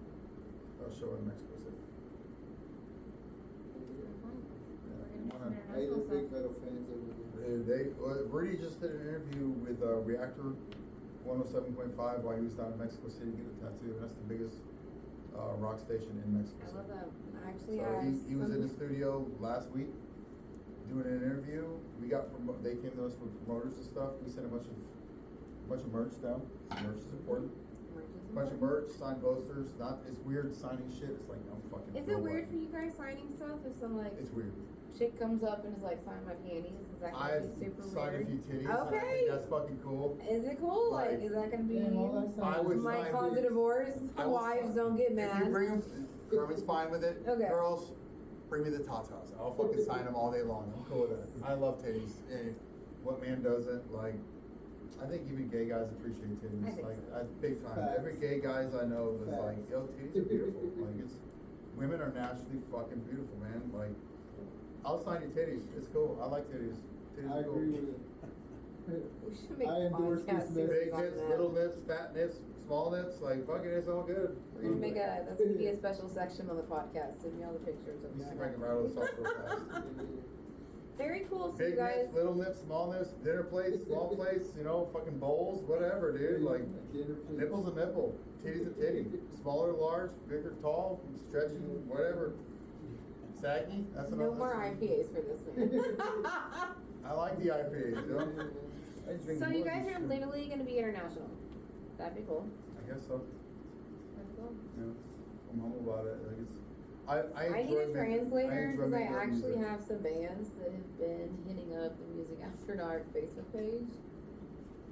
a show in Mexico City. Hey, the big metal fans over there. Rudy just did an interview with Reactor 107.5 while he was down in Mexico City getting a tattoo. And that's the biggest rock station in Mexico I City. love that. Actually, So he was in the studio last week doing an interview. They came to us with promoters and stuff. We sent a bunch of merch down. Merch is important. A bunch of merch, signed posters. It's weird signing shit. It's like I'm fucking. Is it weird for you guys signing stuff if some like It's weird. chick comes up and is like, sign my panties? Is that gonna I've be super signed weird? a few titties. And I Okay. think that's fucking cool. Is it cool? Like, Like, is that gonna be? Damn, all that sounds- I would Might sign cause a these. divorce. I will Wives sign- don't get If mad. you bring them, Kermit's fine with it. Okay. Girls, bring me the tatas. I'll fucking sign them all day long. I'm cool with that. I love titties. And what man doesn't? Like, I think even gay guys appreciate titties. I think Like, so. big time. Facts. Every gay guys I know was Facts. like, yo, titties are beautiful. Like, it's, women are naturally fucking beautiful, man. Like, I'll sign you titties. It's cool. I like titties. Titties I are cool. agree with it. We should make I a endorse this podcast message. series Big on nips, that. little nips, fat nips, small nips. Like, fucking, it's all good. We're gonna make that's gonna be a special section on the podcast. Send me all the pictures of Let me see that. if I can rattle this off real fast. Very cool. So Big you guys, nips, little nips, small nips, dinner plates, small plates, you know, fucking bowls, whatever, dude. Like, Dinner plates. nipple's a nipple, titty's a titty. Smaller, large, bigger, tall, stretchy, whatever. Saggy, that's no another. more IPAs for this man. I like the IPAs, you know? I drink So more you than guys are shit. literally gonna be international. That'd be cool. I guess so. That'd be cool. Yeah. I'm humble about it. Like it's, I I need enjoy a making- translator enjoy because I making actually music. have some bands that have been hitting up the Music After Dark Facebook page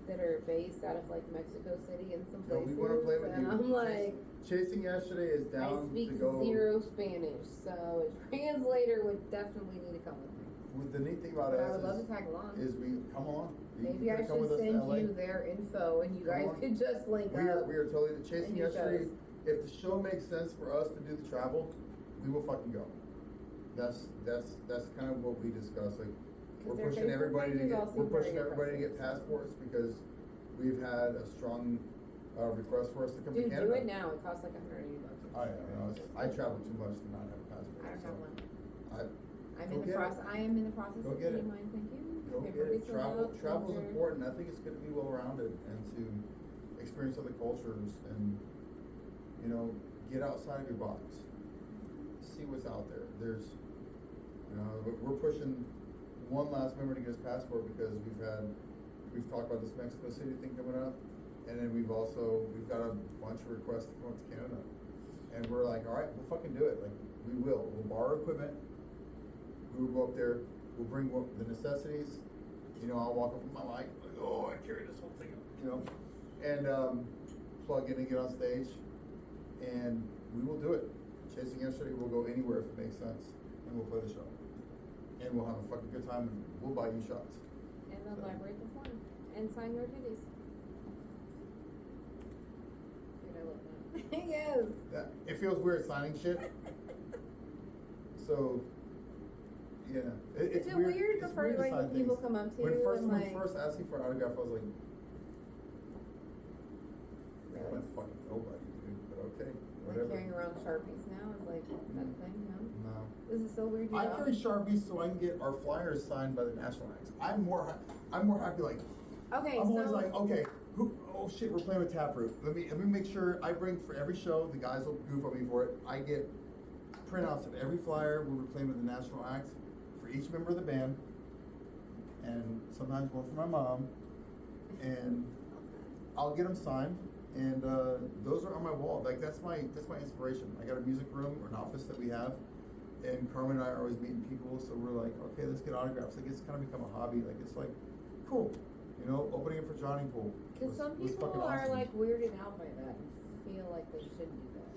that are based out of like Mexico City and some You know, places. we wanna play with and you. I'm like, Chasing Yesterday is I down speak to go. zero Spanish, so a translator would definitely need to come with me. With the neat thing about But I would love us to tag along. is we come along. You Maybe I can come with should us to send LA. you their info and you Come guys on. could just link We are, up. we are totally Chasing and do Yesterday. shows. If the show makes sense for us to do the travel, we will fucking go. That's kind of what we discuss. Like, we're their pushing Facebook everybody to pages get all seem very everybody to get impressive. passports because we've had a strong request for us to come Dude, to Canada. do it now. It costs like $180. I know. I travel too much to not have a passport. I don't so have one. I I'm Go in the get it. process. I am in the process Go of get getting it. mine. Thank you. go My get it. paperwork's filled out, Travel's things are- important. I think it's good to be well rounded and to experience other cultures and get outside of your box. See what's out there. There's we're pushing one last member to get his passport because we've talked about this Mexico City thing coming up, and then we've got a bunch of requests to come up to Canada, and we're like, all right, we'll fucking do it. Like, we'll borrow equipment. We will go up there. We'll bring the necessities. I'll walk up with my mic, like, oh, I carry this whole thing up, and plug in and get on stage, and we will do it. Chasing Yesterday, we'll go anywhere if it makes sense, and we'll play the show, and we'll have a fucking good time, and we'll buy you shots. And the library perform and sign your attendees. Dude, I love that. Yes. It feels weird signing shit. So, yeah, it's Is it weird. weird It's before weird to like sign when people things. come up to When you and someone like first asked me for an autograph, I was like, really? I'm fucking nobody, dude. But okay, Like whatever. carrying around Sharpies now is like that thing, no? No. This is so weird. You I know? carry Sharpies so I can get our flyers signed by the national acts. I'm more happy. Like, Okay, I'm so always like, okay, oh shit, we're playing with Taproot. Let me make sure I bring for every show. The guys will goof on me for it. I get printouts of every flyer when we're playing with the national acts for each member of the band, and sometimes one for my mom, and I'll get them signed. And those are on my wall. Like that's my inspiration. I got a music room or an office that we have, and Carmen and I are always meeting people. So we're like, okay, let's get autographs. Like it's kind of become a hobby. Like it's like, cool, opening it for Johnny Pool. Because some was people fucking are awesome. like weirded out by that and feel like they shouldn't do that.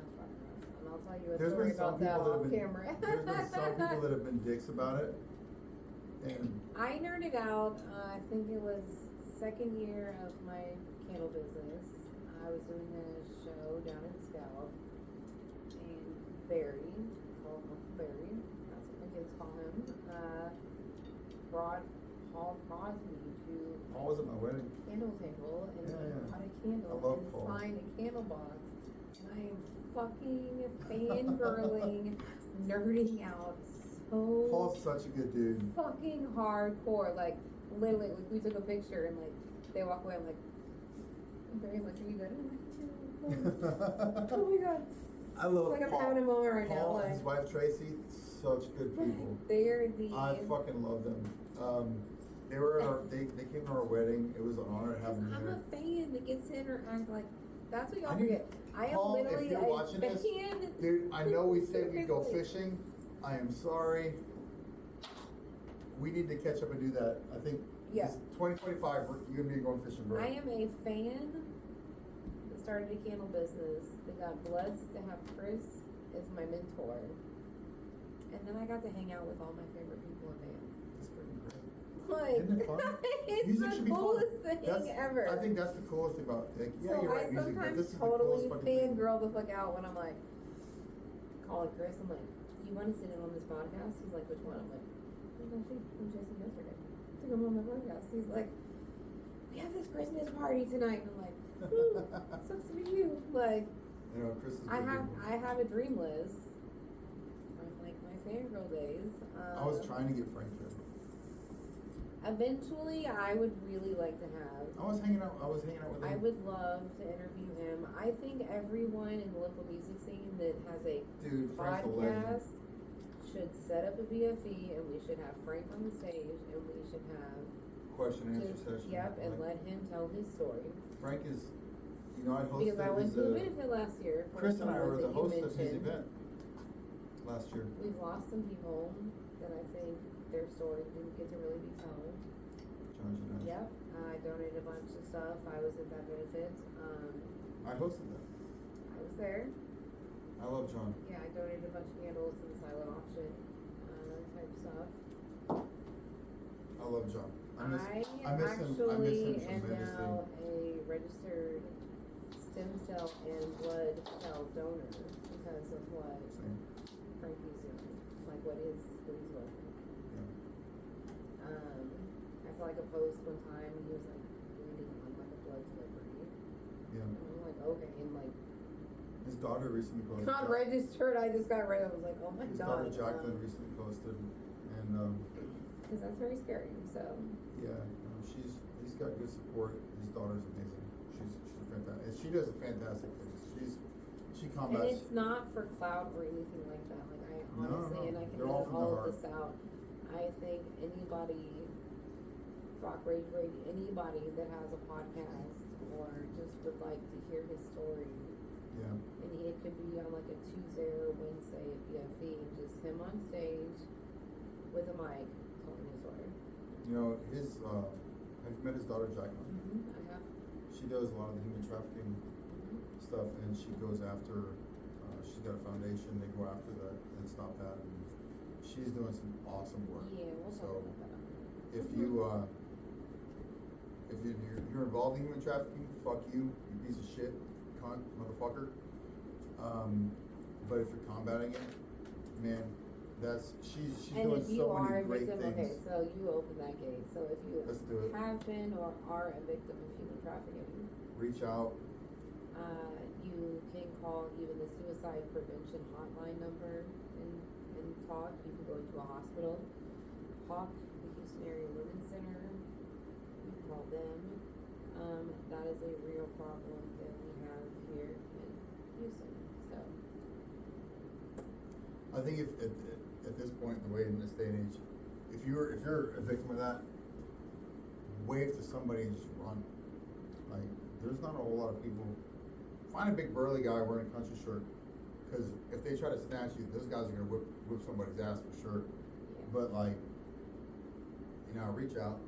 That's fucking gross. And I'll tell you a There's story been some about that people that off have been camera. there's been some people that have been dicks about it, and I nerded out. I think it was second year of my candle business. I was doing a show down in Scout, and Barry, call him Uncle Barry, that's what my kids call him, brought Paul Crosby to Paul was at my wedding. candle table and Yeah. got a candle I love and Paul. signed a candle box. And I am fucking fangirling, nerding out so Paul's such a good dude. fucking hardcore. Like literally, we took a picture and like they walk away. I'm like, and Barry's like, "Are you good?" And I'm like, "Oh my god!" I love Like I'm Paul. having a moment right now. Paul and his Like wife Tracy, such good people. they're the. I fucking love them. They came to our wedding. It was an honor to have them I'm there. a fan that gets to interact like. That's what y'all I need- forget. I am Paul, literally if you're a watching fan. this, dude, I know we said we'd go Seriously. fishing. I am sorry. We need to catch up and do that. I think Yeah. it's 2025. You're gonna be going fishing, bro. I am a fan that started a candle business that got blessed to have Chris as my mentor. And then I got to hang out with all my favorite people in bands. It's freaking great. Like, Isn't it fun? it's Music should the be fun. coolest thing That's- ever. I think that's the coolest thing about, like, yeah, So you're I right, music, but this sometimes is the totally coolest fucking thing. fangirl the fuck out when I'm like, calling Chris, I'm like, do you want to sit in on this podcast? He's like, which one? I'm like, oh my gosh, from Jason yesterday. I think I'm on my podcast. He's like, we have this Christmas party tonight. And I'm like, ooh, sucks to be you. Like, You know, Chris is I good. have a dream list from like my fangirl days. I was trying to get Frank there. Eventually, I would really like to have. I was hanging out with him. I would love to interview him. I think everyone in the local music scene that has a Dude, Frank's a legend. podcast should set up a BFE, and we should have Frank on the stage, and we should have Question and answer just, session. yep, and Like, let him tell his story. Frank is, you know, I hosted Because I went his, to a benefit last year. For Chris and I someone were the that you host of his mentioned. event last year. We've lost some people that I think their story didn't get to really be told. John Janelle. Yep, I donated a bunch of stuff. I was at that benefit. I hosted that. I was there. I love John. Yeah, I donated a bunch of candles to the silent auction, type stuff. I love John. I miss him. I miss him actually am tremendously. now a registered stem cell and blood cell donor because of what Same. Frankie's doing, like what he's doing. Yeah. I saw like a post one time and he was like bleeding on like a blood delivery. Yeah. And I'm like, okay, and like His daughter recently posted. not registered. I just got read. I was like, oh my His god. daughter Jacqueline recently posted, and Because that's very scary. So. yeah, he's got good support. His daughter's amazing. She's fantastic. And she does a fantastic thing. She And combats. it's not for clout or anything like that. Like I No, honestly, no, and I can they're all edit from the all of heart. this out. I think anybody, Rock Rage Radio, anybody that has a podcast or just would like to hear his story, Yeah. and it could be on like a Tuesday or a Wednesday at BFE, and just him on stage with a mic telling his story. You know his. Have you met his daughter Jacqueline? I have. She does a lot of the human trafficking stuff, and she goes after. She's got a foundation. They go after that and stop that. And she's doing some awesome work. Yeah, we'll talk So about that. if you're involved in human trafficking, fuck you, you piece of shit, cunt, motherfucker. But if you're combating it, man, she's And doing if you so are many a great victim, things. okay, so you open that gate. So if you Let's do it. have been or are a victim of human trafficking, Reach out. you can call even the suicide prevention hotline number and talk. You can go to a hospital, HAWK, the Houston Area Women's Center. You can call them. That is a real problem that we have here in Houston. So I think if at this point, the way in this day and age, if you're a victim of that, wave to somebody and just run. Like, there's not a whole lot of people. Find a big burly guy wearing a country shirt, because if they try to snatch you, those guys are gonna whip somebody's ass for sure. yeah. But like, reach out.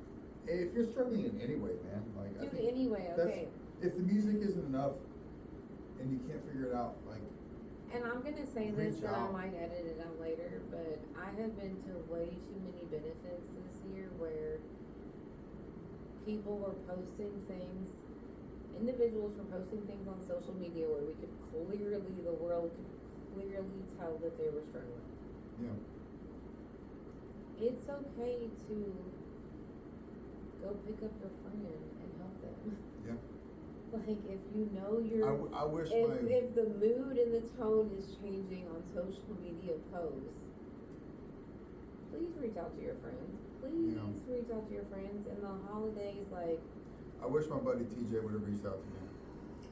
If you're struggling in any way, man, like I Do think anyway, that's- okay. If the music isn't enough, and you can't figure it out, like, And I'm gonna say this, Reach and I out. might edit it out later, but I have been to way too many benefits this year where people were posting things, individuals were posting things on social media where we could clearly, the world could clearly tell that they were struggling. you know, It's okay to go pick up your friend and help them. yeah. Like, if you know you're. I wish If the mood and the tone is changing on social media posts, please reach out to your friends. Please Yeah. reach out to your friends. In the holidays, like, I wish my buddy TJ would have reached out to me.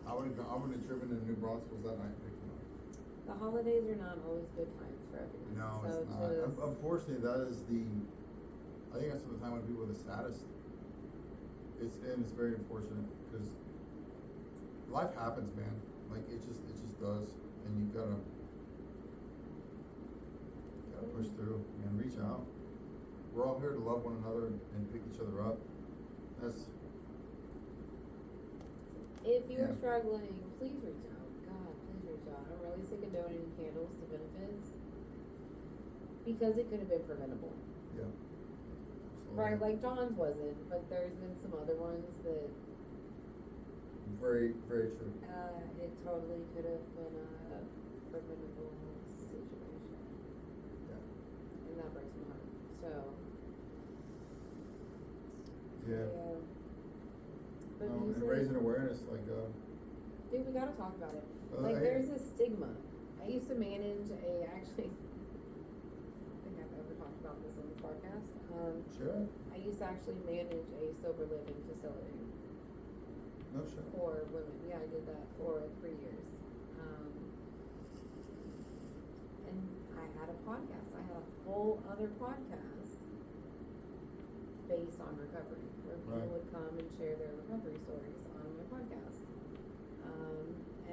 I would have driven to New Braunfels that night and picked him up. the holidays are not always good times for everyone. No, so it's not. just, Unfortunately, that is I think that's the time when people are the saddest. It's very unfortunate because life happens, man. Like it just does, and you gotta push through and reach out. We're all here to love one another and pick each other up. if you're Yeah. struggling, please reach out. God, please reach out. I'm really sick of donating candles to benefits because it could have been preventable. Yeah, absolutely. Right, like John's wasn't, but there's been some other ones that Very, very true. it totally could have been a preventable situation. Yeah. And that breaks my heart. So, Yeah. But And music, raising awareness, like, dude, we gotta talk about it. Well, Like, I- there's a stigma. I used to manage actually, I think I've ever talked about this on this podcast. sure. I used to actually manage a sober living facility No, sure. for women. Yeah, I did that for 3 years. And I had a podcast. I had a whole other podcast based on recovery, where people Right. would come and share their recovery stories on my podcast.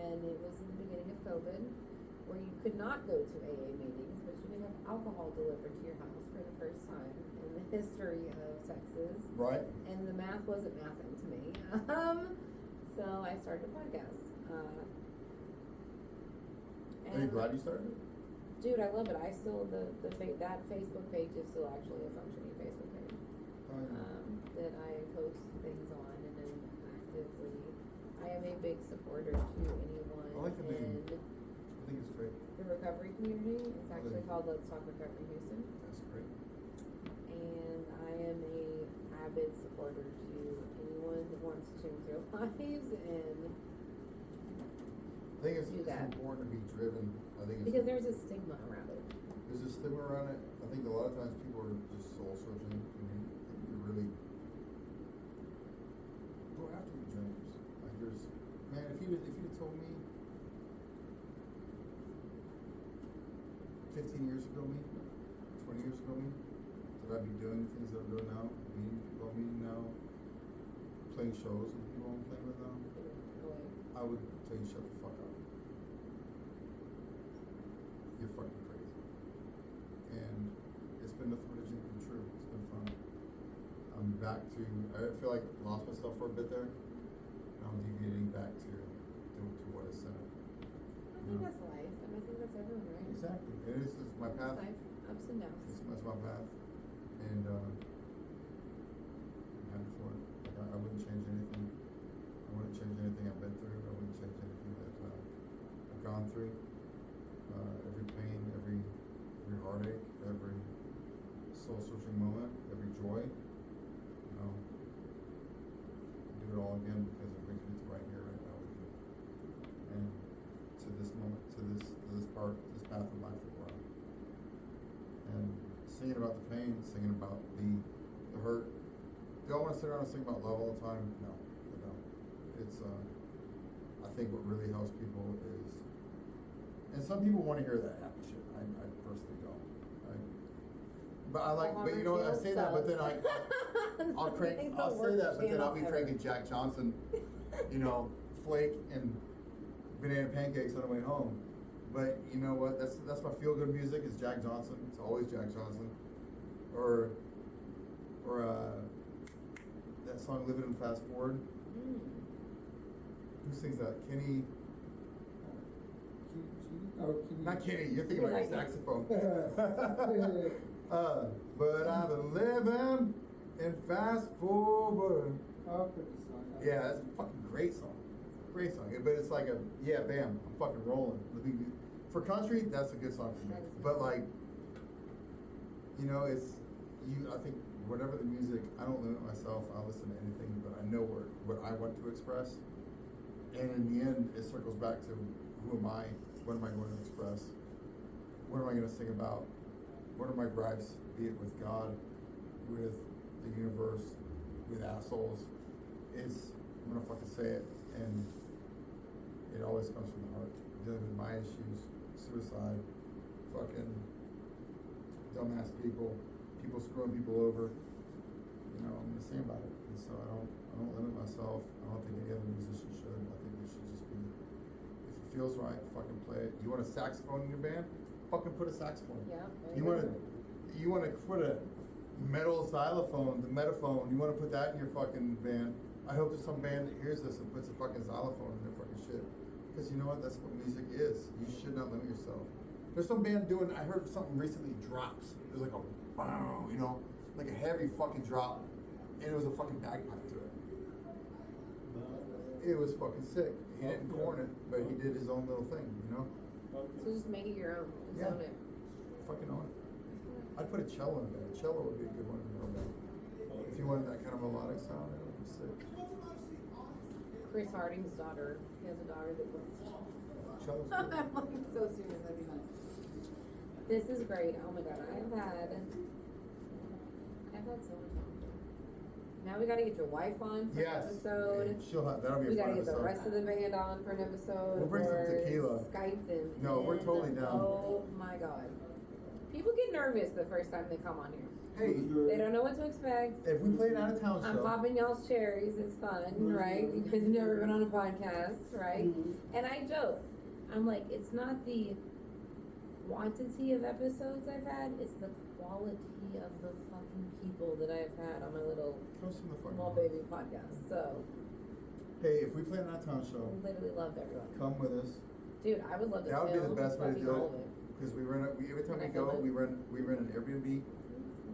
And it was in the beginning of COVID, where you could not go to AA meetings, but you could have alcohol delivered to your house for the first time in the history of Texas. Right. And the math wasn't mathing to me. So I started a podcast. Are you glad you started? Dude, I love it. I still that Facebook page is still actually a functioning Facebook page Oh, yeah. that I post things on, and then actively. I am a big supporter to anyone I like the name. in I think it's great. the recovery community. It's actually Really? called Let's Talk Recovery Houston, That's great. and I am a avid supporter to anyone that wants to change their lives, and I think it's Do that. important to be driven. I think it's because there's a stigma around it. there's a stigma around it. I think a lot of times people are just soul searching. You really go after your dreams. Like there's, man, if you'd told me 15 years ago, 20 years ago, that I'd be doing the things that I'm doing now, meeting people I'm meeting now, playing shows with people I'm playing with now, I would tell you shut the fuck up. You're fucking crazy. And it's been nothing but a dream come true. It's been fun. I'm back to, I feel like I lost myself for a bit there. Now I'm deviating back to what is center. I think that's life, and I think that's everyone, right? Exactly. It is just my path. Life, ups and downs. That's my path. And I'm happy for it. Like, I wouldn't change anything. I wouldn't change anything I've been through. I wouldn't change anything that I've gone through. Every pain, every heartache, every soul-searching moment, every joy, you know, do it all again because it brings me to right here, right now with you. And to this moment, to this path of life that we're on. And singing about the pain, singing about the hurt. Do I want to sit around and sing about love all the time? No, I don't. It's, I think what really helps people is, and some people want to hear that happy shit. I personally don't. But I like, but you know, I say that, but then I'll say that, but then I'll be cranking Jack Johnson, you know, flake and banana pancakes on the way home. But you know what? That's my feel good music is Jack Johnson. It's always Jack Johnson, or that song "Living and Fast Forward." Who sings that? Kenny. Not Kenny. You're thinking about your saxophone. But I've been living in fast forward. Yeah, that's a fucking great song. Great song. But it's like bam, I'm fucking rolling. For country, that's a good song for me. But like, you know, I think whatever the music, I don't limit myself. I'll listen to anything, but I know what I want to express. And in the end, it circles back to who am I? What am I going to express? What am I going to sing about? What are my gripes? Be it with God, with the universe, with assholes. I'm gonna fucking say it, and it always comes from the heart. Dealing with my issues, suicide, fucking dumbass people screwing people over. You know, I'm gonna sing about it. And so I don't limit myself. I don't think any other musician should. I think it should just be, if it feels right, fucking play it. You want a saxophone in your band? Fucking put a saxophone. Yeah. You want to put a metal xylophone, the metaphone. You want to put that in your fucking band. I hope there's some band that hears this and puts a fucking xylophone in their fucking shit. Because you know what? That's what music is. You should not limit yourself. There's some band I heard something recently, drops. There's like a, you know, like a heavy fucking drop, and it was a fucking bagpipe to it. It was fucking sick. He didn't corn it, but he did his own little thing, you know? So just make it your own. Just Yeah. own it. Fucking on it. I'd put a cello in there. A cello would be a good one in there. If you wanted that kind of melodic sound, it would be sick. Chris Harding's daughter. He has a daughter that plays. Cello's I'm good. like so serious. That'd be nice. This is great. Oh my god, I've had so much fun. Now we gotta get your wife on for Yes. an episode. That'll be We a fun gotta get the episode. rest of the band on for an episode. We'll bring some or tequila. Skype them. No, we're in. totally down. Oh my god. People get nervous the first time they come on here. Hey, They don't know what to expect. if we play an out of town I'm show, popping y'all's cherries. It's fun, right? You guys have never been on a podcast, right? And I joke. I'm like, it's not the quantity of episodes I've had, it's the quality of the fucking people that I've had on my little comes from the fucking small baby podcast. So, Hey, if we play an out of town show, I literally loved everyone. come with us. Dude, I would love to That would be the film best way to fucking do all it. of it. Because every time Can we I film go, it? we rent an Airbnb. Can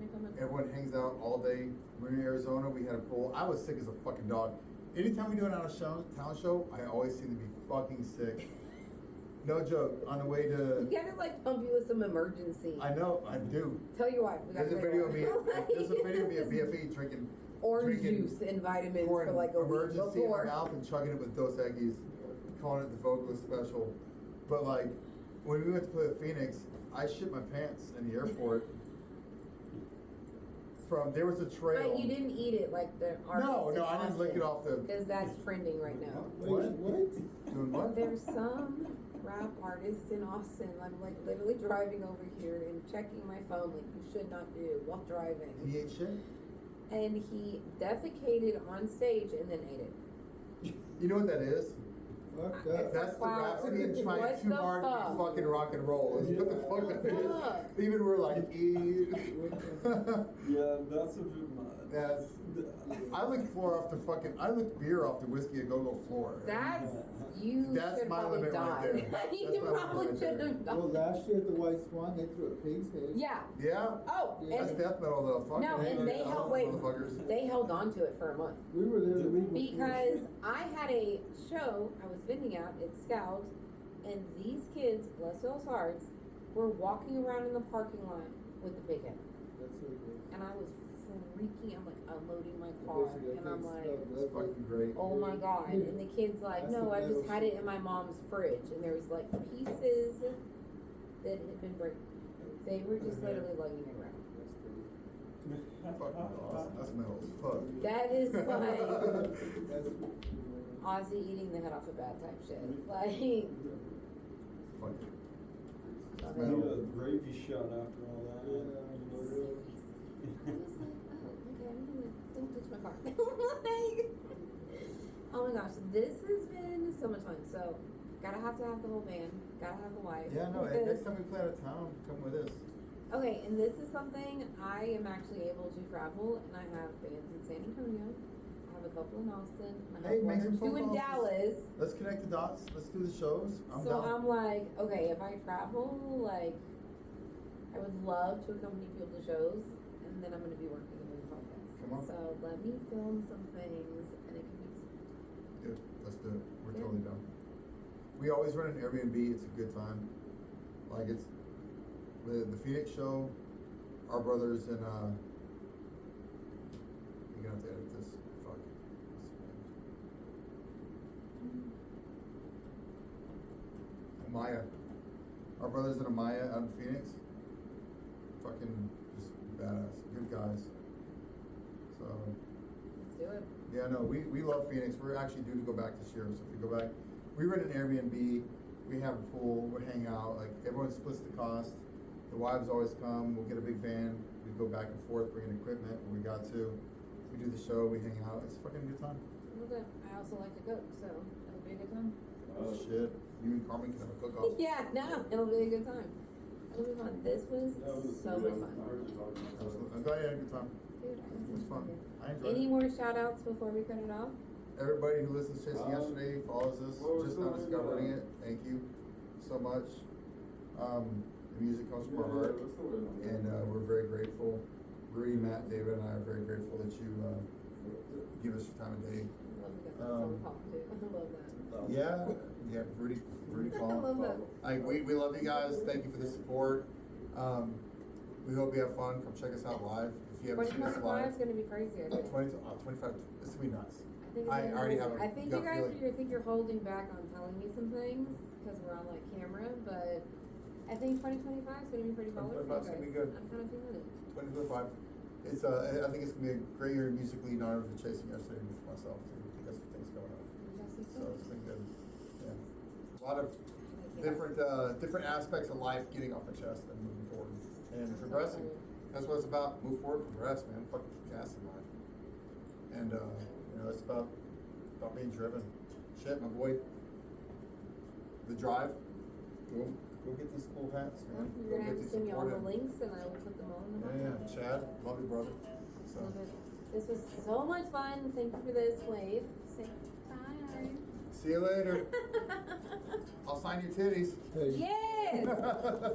I come in? Everyone hangs out all day. We're in Arizona. We had a pool. I was sick as a fucking dog. Anytime we do an out of town show, I always seem to be fucking sick. No joke. On the way to, You gotta like pump you with some emergency. I know, I do. Tell your wife. We There's a gotta video of me. Like, There's a video of me at BFE drinking orange drinking- juice and vitamins pouring for like a week emergency in my before. mouth and chugging it with Dos Equis, calling it the vocalist special. But like, when we went to play with Phoenix, I shit my pants in the airport. There was a trail. But you didn't eat it like the artist. No, I didn't lick it off the. Because that's trending right now. What? Doing what? There's some rap artist in Austin. I'm like literally driving over here and checking my phone like you should not do while driving. He ate shit? And he defecated on stage and then ate it. You know what that is? Fuck that. That's the Wow. Rhapsody and trying What too the hard fuck? to fucking rock and roll. Is what the fuck that is. Fuck. Even we're like, Yeah, that's a bit much. That's. I licked beer off the whiskey a go-go floor. That's you That's should my probably limit right die. there. you That's my probably limit should right have Well, died. last year at the White Swan, they threw a pig's head. Yeah. Yeah? Oh, Yeah. That's and death metal though. Fuck no, it. and they held wait. Motherfuckers. They held on to it for a month. We were there the week before. Because I had a show I was vending at Scout, and these kids, bless those hearts, were walking around in the parking lot with the pig head. That's what it is. And I was freaking, I'm like unloading my car, Basically, and I'm like, That's fucking great. oh my god. And the kid's like, That's no, the I just metal had it shit. in my mom's fridge, and there was like pieces that had been breaking. They were just literally lugging it around. That's crazy. Fucking awesome. That's metal as fuck. That is like That's Ozzy eating the head off a bat type shit. Like, Fuck it. love You it. need a gravy shot after all that. I was like, oh, okay, I'm gonna, don't touch my car. Like, oh my gosh, this has been so much fun. So, gotta have the whole band, gotta have the wife. Yeah, no, and next time we play out of town, come with us. Okay, and this is something I am actually able to travel, and I have bands in San Antonio. I have a couple in Austin. And I Hey, have one make or some two in phone calls. Dallas. Let's connect the dots. Let's do the shows. I'm So down. I'm like, okay, if I travel, like, I would love to accompany people to shows, and then I'm going to be working on the podcast. Come on. So let me film some things, and it can be. Good. Let's do it. We're Yeah. totally down. We always run an Airbnb. It's a good time. Like it's the Phoenix show. Our brothers in you're gonna have to edit this. Fuck. Amaya. Our brothers in Amaya out in Phoenix. Fucking just badass. Good guys. So Let's do it. yeah, no, we love Phoenix. We're actually due to go back this year. So if we go back, we rent an Airbnb. We have a pool. We hang out. Like everyone splits the cost. The wives always come. We'll get a big van. We go back and forth, bring in equipment when we got to. We do the show. We hang out. It's fucking a good time. Well, good. I also like to cook, so it'll be a good time. Oh shit! You and Carmen can have a cook-off. Yeah, no, it'll be a good time. It'll be fun. This was so much fun. Absolutely. I'm glad you had a good time. Dude, It was fun. I enjoyed Any it. more shout outs before we cut it off? Everybody who listens to Chasing Yesterday, follows us, well, we're just now still discovering doing it. Thank you so much. The music comes from our heart, and we're very grateful. Rudy, Matt, David, and I are very grateful that you give us your time of day. I love that phone call too. I love that. Yeah, Rudy I calling. love that. We love you guys. Thank you for the support. We hope you have fun. Come check us out live. If you haven't seen us 2025 live. is gonna be crazy, I think. 25, it's gonna be nuts. I already have a I think gut you guys feeling. I think you're holding back on telling me some things because we're on like camera, but I think 2025 is gonna be pretty baller for you 2025 's guys. gonna be good. I'm kind of feeling it. 2025. It's I think it's gonna be a great year musically, not only for Chasing yesterday, but for myself too. We got some things going on. So it's been good. Yeah. A lot of different aspects of life getting off the chest and moving forward and progressing. That's what it's about. Move forward, progress, man. Fuck gas in life. And it's about being driven. Shit, my boy. The drive. Go get these cool hats, man. You're Go gonna have get to these send me all the supportive. links and I will put them all in the Yeah, Chad, love you, brother. So, Love it. This was so much fun. Thank you for this, Wave. Say bye. see you later. I'll sign your titties. Hey. Yes. Yes.